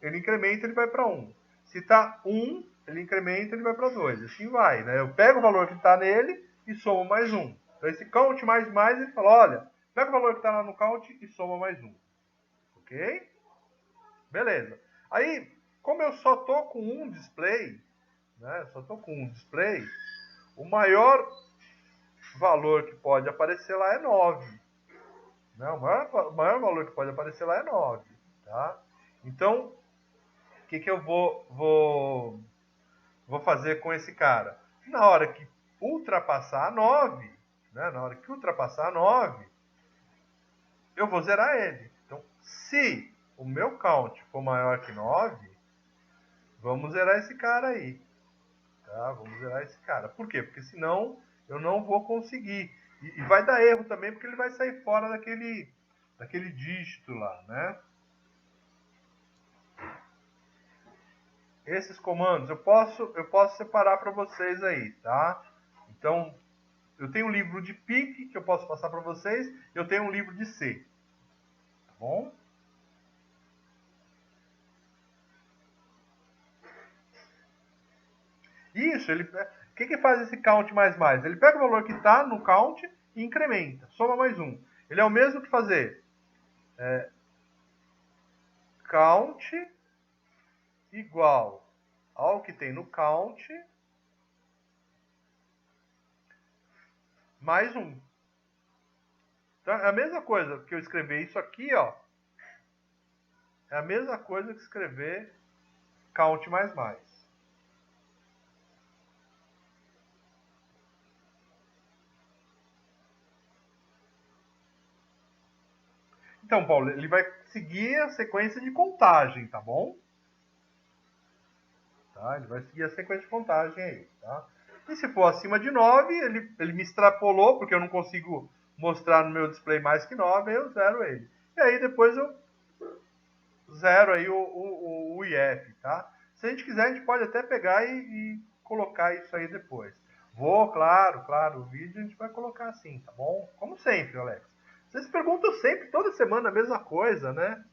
ele incrementa, ele vai para 1. Se está 1, ele incrementa, ele vai para 2. Assim vai, né? Eu pego o valor que está nele e somo mais 1. Então, esse count mais, ele fala, olha, pega o valor que está lá no count e soma mais 1. Ok? Beleza. Aí, como eu só estou com um display, né? O maior valor que pode aparecer lá é 9. Né? O maior valor que pode aparecer lá é 9. Tá? Então, o que eu vou fazer com esse cara? Na hora que ultrapassar a 9, né? Eu vou zerar ele. Então, se o meu count for maior que 9, vamos zerar esse cara aí. Tá? Vamos zerar esse cara. Por quê? Porque senão eu não vou conseguir. E vai dar erro também, porque ele vai sair fora daquele dígito lá, né? Esses comandos eu posso separar para vocês aí, tá? Então, eu tenho um livro de PIC que eu posso passar para vocês, eu tenho um livro de C. Tá bom? Isso, o que faz esse count mais? Ele pega o valor que está no count e incrementa, soma mais 1. Ele é o mesmo que fazer count igual ao que tem no count mais 1. Então, é a mesma coisa que eu escrever isso aqui, ó. É a mesma coisa que escrever count mais. Então, Paulo, ele vai seguir a sequência de contagem, tá bom? Tá? Ele vai seguir a sequência de contagem aí, tá? E se for acima de 9, ele me extrapolou, porque eu não consigo mostrar no meu display mais que 9, aí eu zero ele. E aí depois eu zero aí o IF, tá? Se a gente quiser, a gente pode até pegar e colocar isso aí depois. Claro, o vídeo a gente vai colocar assim, tá bom? Como sempre, Alex. Vocês perguntam sempre, toda semana, a mesma coisa, né?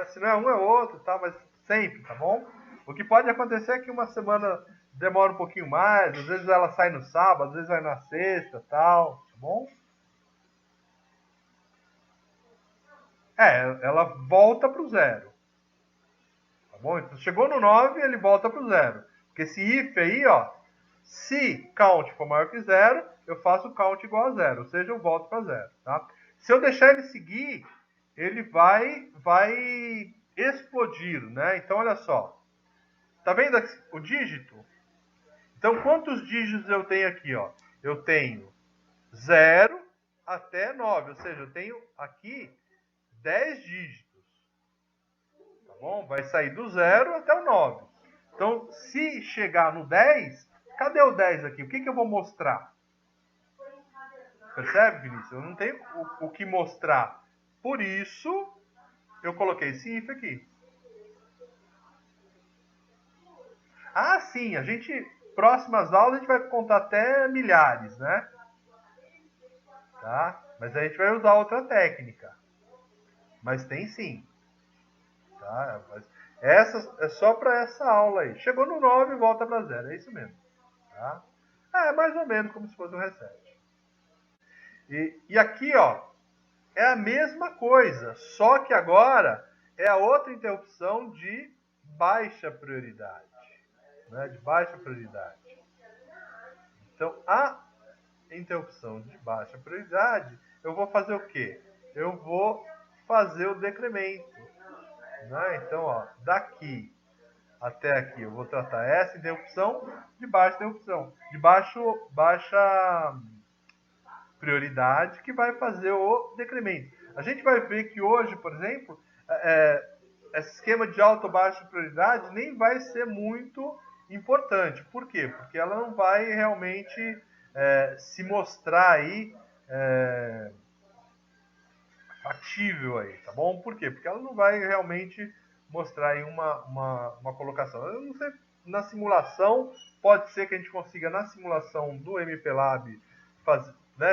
Se não é um, é outro, tá? Mas sempre, tá bom? O que pode acontecer é que uma semana demora um pouquinho mais, às vezes ela sai no sábado, às vezes vai na sexta, tal, tá bom? Ela volta pro 0. Tá bom? Então, chegou no 9, ele volta pro 0. Porque esse if aí, ó, se count for maior que 0, eu faço count igual a 0, ou seja, eu volto para 0, tá? Se eu deixar ele seguir, ele vai explodir, né? Então, olha só. Tá vendo o dígito? Então, quantos dígitos eu tenho aqui, ó? Eu tenho 0 até 9, ou seja, eu tenho aqui 10 dígitos. Tá bom? Vai sair do 0 até o 9. Então, se chegar no 10, cadê o 10 aqui? O que eu vou mostrar? Percebe, Vinícius? Eu não tenho o que mostrar. Por isso, eu coloquei esse if aqui. Ah, sim, próximas aulas a gente vai contar até milhares, né? Tá? Mas a gente vai usar outra técnica. Mas tem sim. Tá? Essa é só para essa aula aí. Chegou no 9 e volta para 0. É isso mesmo. Tá? É mais ou menos como se fosse um reset. E aqui, ó, é a mesma coisa. Só que agora é a outra interrupção de baixa prioridade. Né? De baixa prioridade. Então, a interrupção de baixa prioridade, eu vou fazer o quê? Eu vou fazer o decremento. Né? Então, ó, daqui até aqui, eu vou tratar essa interrupção de baixa interrupção, de baixa prioridade, que vai fazer o decremento. A gente vai ver que hoje, por exemplo, esse esquema de alta ou baixa prioridade nem vai ser muito importante. Por quê? Porque ela não vai realmente se mostrar aí factível aí, tá bom? Por quê? Porque ela não vai realmente mostrar aí uma colocação. Eu não sei, na simulação, pode ser que a gente consiga, na simulação do MPLab,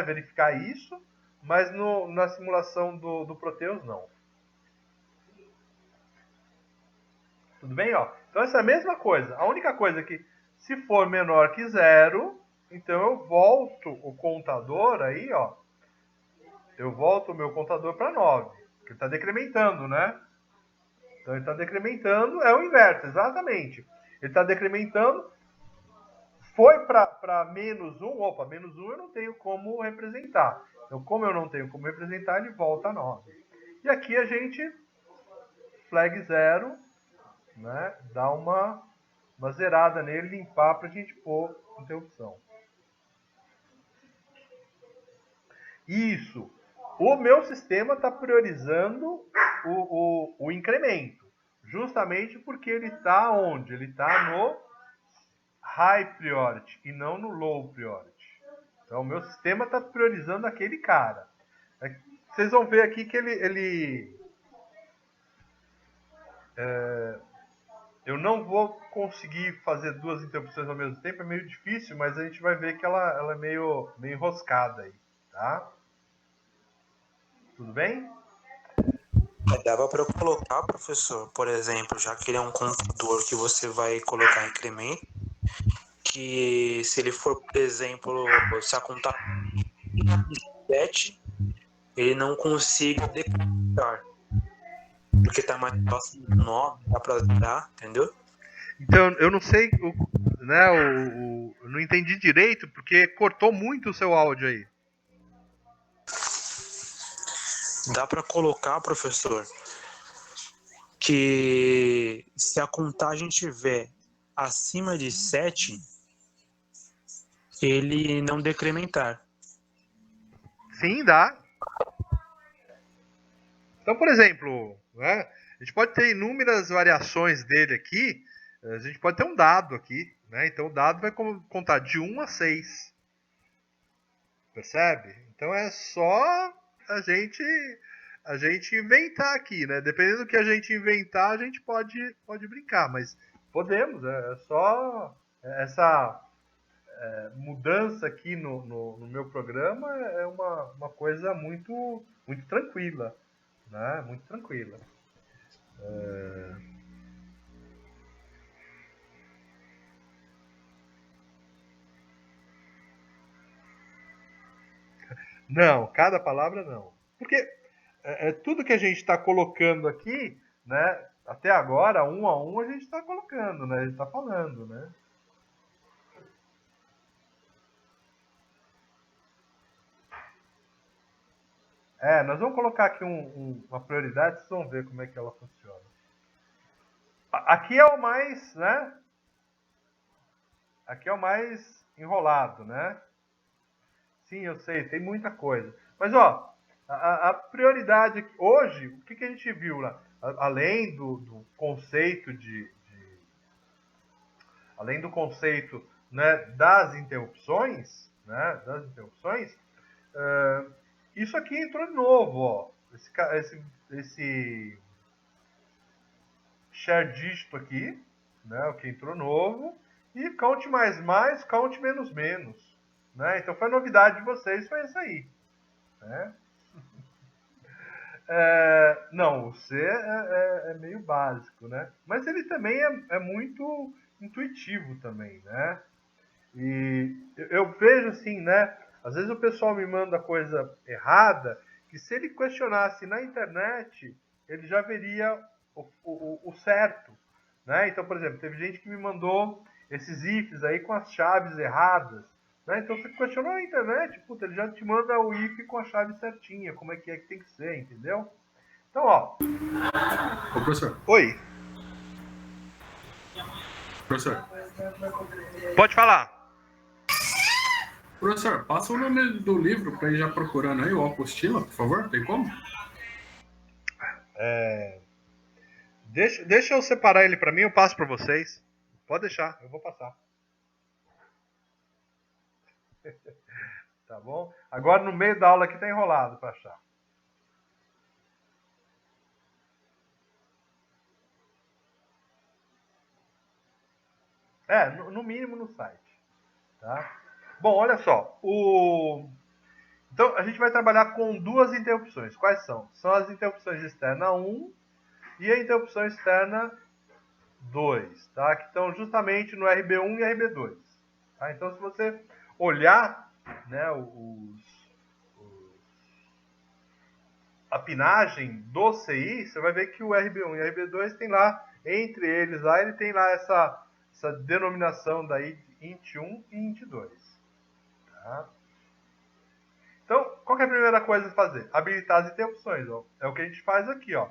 verificar isso, mas na simulação do Proteus, não. Tudo bem? Ó? Então, essa é a mesma coisa. A única coisa é que, se for menor que 0, então eu volto o contador aí, ó. Eu volto o meu contador para 9. Porque ele está decrementando, né? Então, ele está decrementando, é o inverso, exatamente. Ele está decrementando, foi para menos 1, opa, menos 1 eu não tenho como representar. Então, como eu não tenho como representar, ele volta a 9. E aqui a gente, flag 0, né, dá uma zerada nele, limpar para a gente pôr interrupção. Isso. O meu sistema está priorizando o incremento. Justamente porque ele está onde? Ele está no high priority e não no low priority. Então, o meu sistema está priorizando aquele cara. Vocês vão ver aqui que eu não vou conseguir fazer duas interrupções ao mesmo tempo, é meio difícil, mas a gente vai ver que ela é meio enroscada aí, tá? Tudo bem? Dava para eu colocar, professor, por exemplo, já que ele é um contador que você vai colocar incremento, que se ele for, por exemplo, se a conta 7, ele não consiga decrementar, porque está mais próximo do 9, dá para dar, entendeu? Então, eu não sei, eu não entendi direito, porque cortou muito o seu áudio aí. Dá para colocar, professor, que se a contagem tiver acima de 7, ele não decrementar. Sim, dá. Então, por exemplo, né, a gente pode ter inúmeras variações dele aqui. A gente pode ter um dado aqui, né? Então o dado vai contar de 1 a 6. Percebe? Então é só a gente inventar aqui, né? Dependendo do que a gente inventar, a gente pode brincar, mas podemos. É só essa mudança aqui no meu programa é uma coisa muito tranquila, né? Muito tranquila. Não, cada palavra não. Porque tudo que a gente está colocando aqui, né? Até agora, um a um, a gente está colocando, né? A gente está falando, né? Nós vamos colocar aqui uma prioridade, vocês vão ver como é que ela funciona. Aqui é o mais, né? Aqui é o mais enrolado, né? Sim, eu sei, tem muita coisa. Mas, ó, a prioridade hoje, o que a gente viu lá? Além do conceito além do conceito, né, das interrupções, isso aqui entrou de novo, ó. Esse share dígito aqui, né, o que entrou novo, e count mais, count menos, né? Então foi a novidade de vocês, foi isso aí, né? Não, o C é meio básico, né? Mas ele também é muito intuitivo também, né? E eu vejo assim, né? Às vezes o pessoal me manda coisa errada, que se ele questionasse na internet, ele já veria o certo, né? Então, por exemplo, teve gente que me mandou esses ifs aí com as chaves erradas, né? Então, você questionou na internet, puta, ele já te manda o if com a chave certinha, como é que tem que ser, entendeu? Então, ó. Ô, professor. Oi. Professor. Pode falar. Professor, passa o nome do livro para ir já procurando aí, o apostila, por favor, tem como? Deixa eu separar ele para mim, eu passo para vocês. Pode deixar, eu vou passar. Tá bom? Agora no meio da aula aqui tá enrolado para achar. No mínimo no site. Tá? Bom, olha só. Então a gente vai trabalhar com duas interrupções. Quais são? São as interrupções externa 1 e a interrupção externa 2, tá? Que estão justamente no RB1 e RB2. Tá? Então, se você olhar, né, a pinagem do CI, você vai ver que o RB1 e o RB2 tem lá, entre eles lá, ele tem lá essa denominação daí de int1 e int2. Tá? Então, qual que é a primeira coisa a fazer? Habilitar as interrupções. Ó. É o que a gente faz aqui, ó.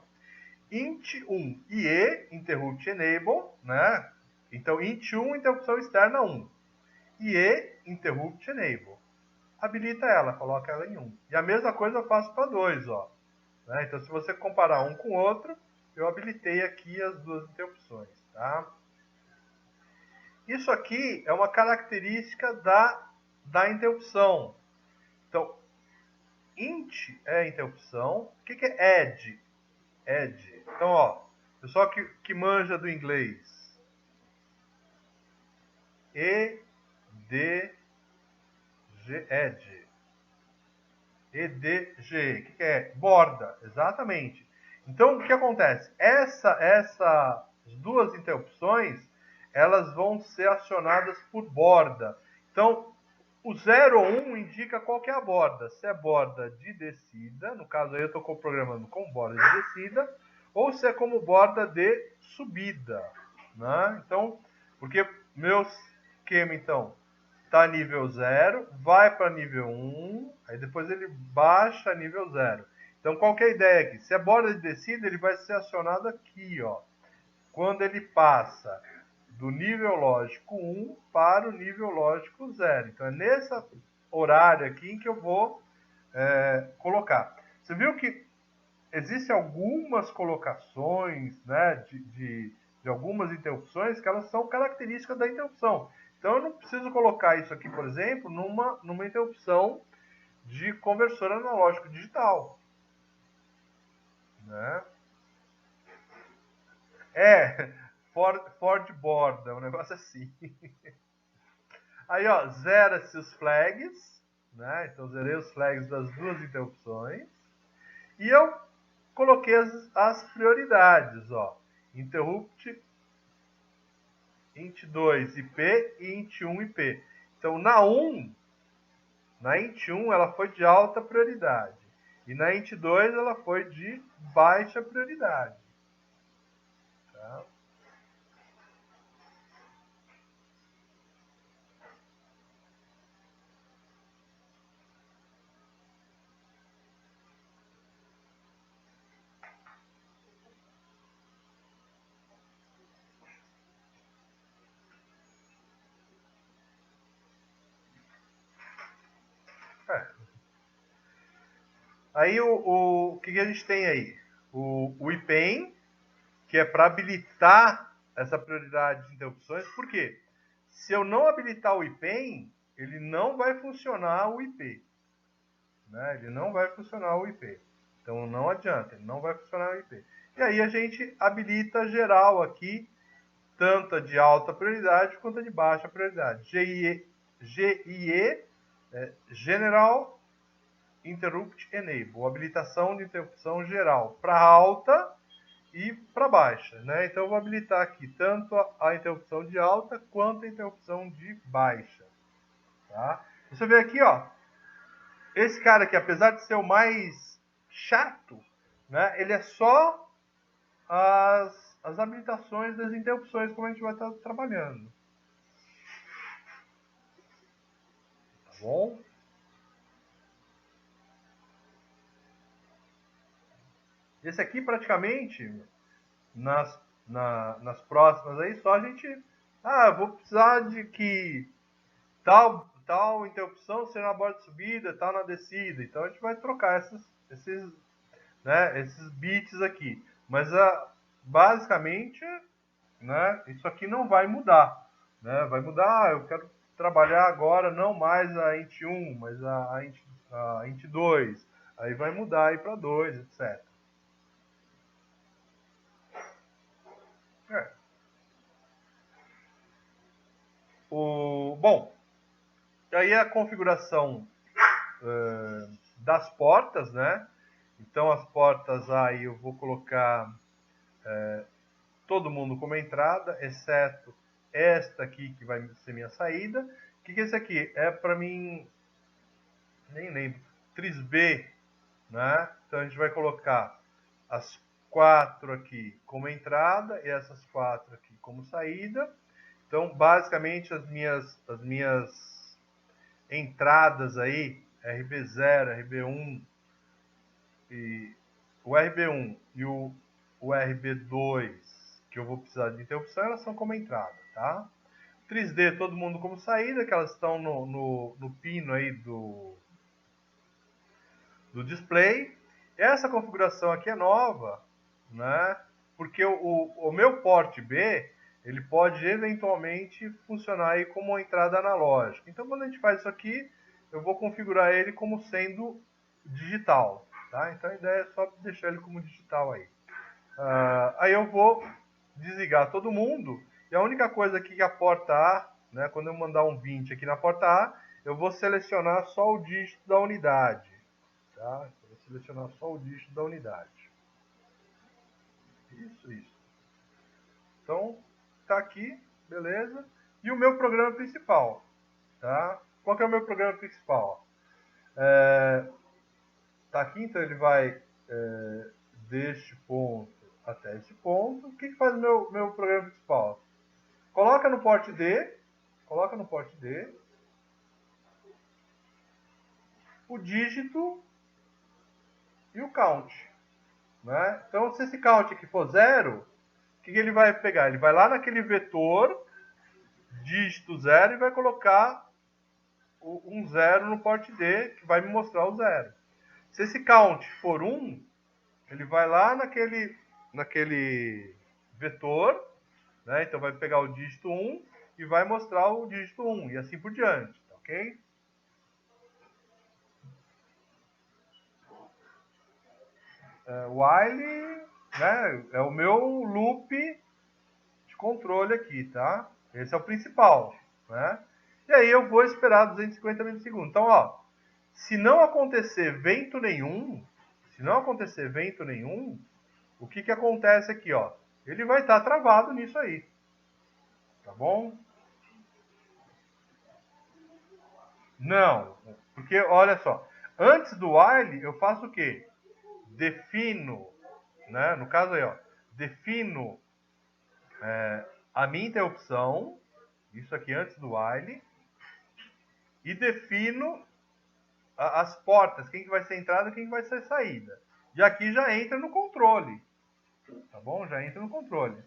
int1 IE, interrupt enable, né? Então, int1, interrupção externa 1. IE, interrupt enable. Habilita ela, coloca ela em 1. E a mesma coisa eu faço para 2, ó. Né? Então, se você comparar um com o outro, eu habilitei aqui as duas interrupções, tá? Isso aqui é uma característica da interrupção. Então, int é interrupção. O que é add? Add. Então, ó, pessoal que manja do inglês. EDG, add. EDG, o que é? Borda, exatamente. Então, o que acontece? Essas duas interrupções, elas vão ser acionadas por borda. Então, o 0 ou 1 indica qual que é a borda. Se é borda de descida, no caso aí eu estou programando com borda de descida, ou se é como borda de subida. Né? Então, porque meu esquema, então, está nível 0, vai para nível 1, aí depois ele baixa a nível 0. Então, qual que é a ideia aqui? Se é borda de descida, ele vai ser acionado aqui, ó. Quando ele passa do nível lógico 1 para o nível lógico 0. Então, é nesse horário aqui em que eu vou colocar. Você viu que existem algumas colocações, né, de algumas interrupções que elas são características da interrupção. Então, eu não preciso colocar isso aqui, por exemplo, numa interrupção de conversor analógico digital. Né? Ford borda, um negócio assim. Aí, ó, zera-se os flags, né? Então, zerei os flags das duas interrupções. E eu coloquei as prioridades, ó. Interrupt int2 IP e int1 IP. Então, na int1 ela foi de alta prioridade. E na int2 ela foi de baixa prioridade. Tá? Aí o que a gente tem aí? O IPEN, que é para habilitar essa prioridade de interrupções. Por quê? se eu não habilitar o IPEM, ele não vai funcionar o IP. Né? Ele não vai funcionar o IP. Então não adianta, ele não vai funcionar o IP. E aí a gente habilita geral aqui, tanto a de alta prioridade quanto a de baixa prioridade. GIE, General Interrupt Enable, habilitação de interrupção geral para alta e para baixa. Né? Então eu vou habilitar aqui tanto a interrupção de alta quanto a interrupção de baixa. Tá? Você vê aqui, ó, esse cara aqui, apesar de ser o mais chato, né, ele é só as habilitações das interrupções, como a gente vai estar trabalhando. Tá bom? Esse aqui, praticamente, nas próximas aí, só a gente... vou precisar de que tal interrupção seja na borda de subida, tal na descida. Então a gente vai trocar esses bits aqui. Mas basicamente, né, isso aqui não vai mudar. Né? Vai mudar, eu quero trabalhar agora não mais a int 1, mas a int 2. Aí vai mudar aí para 2, etc. Bom, aí a configuração das portas, né? Então as portas aí eu vou colocar todo mundo como entrada, exceto esta aqui que vai ser minha saída. O que é esse aqui? É para mim, nem lembro, trisb, né? Então a gente vai colocar as 4 aqui como entrada e essas 4 aqui como saída. Então basicamente as minhas entradas aí, RB0, RB1 e o RB1 e o RB2, que eu vou precisar de interrupção, elas são como entrada, tá? 3D, todo mundo como saída, que elas estão no pino aí do display. Essa configuração aqui é nova, né? Porque o meu port B, ele pode eventualmente funcionar aí como uma entrada analógica. Então, quando a gente faz isso aqui, eu vou configurar ele como sendo digital. Tá? Então, a ideia é só deixar ele como digital aí. Aí eu vou desligar todo mundo. E a única coisa aqui que a porta A, né, quando eu mandar um 20 aqui na porta A, eu vou selecionar só o dígito da unidade. Tá? Eu vou selecionar só o dígito da unidade. Isso. Então, tá aqui, beleza. E o meu programa principal, tá? Qual que é o meu programa principal? Tá aqui, então ele vai deste ponto até esse ponto. O que faz o meu programa principal? Coloca no port D, o dígito e o count. Né? Então, se esse count aqui for 0, o que ele vai pegar? Ele vai lá naquele vetor, dígito 0, e vai colocar um 0 no port D, que vai me mostrar o 0. Se esse count for 1, ele vai lá naquele vetor, né? Então vai pegar o dígito 1 e vai mostrar o dígito 1, e assim por diante, tá ok? While, né, é o meu loop de controle aqui, tá? Esse é o principal, né? E aí eu vou esperar 250 milissegundos. Então, ó, se não acontecer vento nenhum, o que acontece aqui, ó? Ele vai estar travado nisso aí. Tá bom? Não, porque olha só, antes do while eu faço o quê? Defino, né? No caso aí, ó, defino a minha interrupção, isso aqui antes do while, e defino as portas, quem que vai ser entrada e quem que vai ser saída. E aqui já entra no controle, tá bom? Já entra no controle.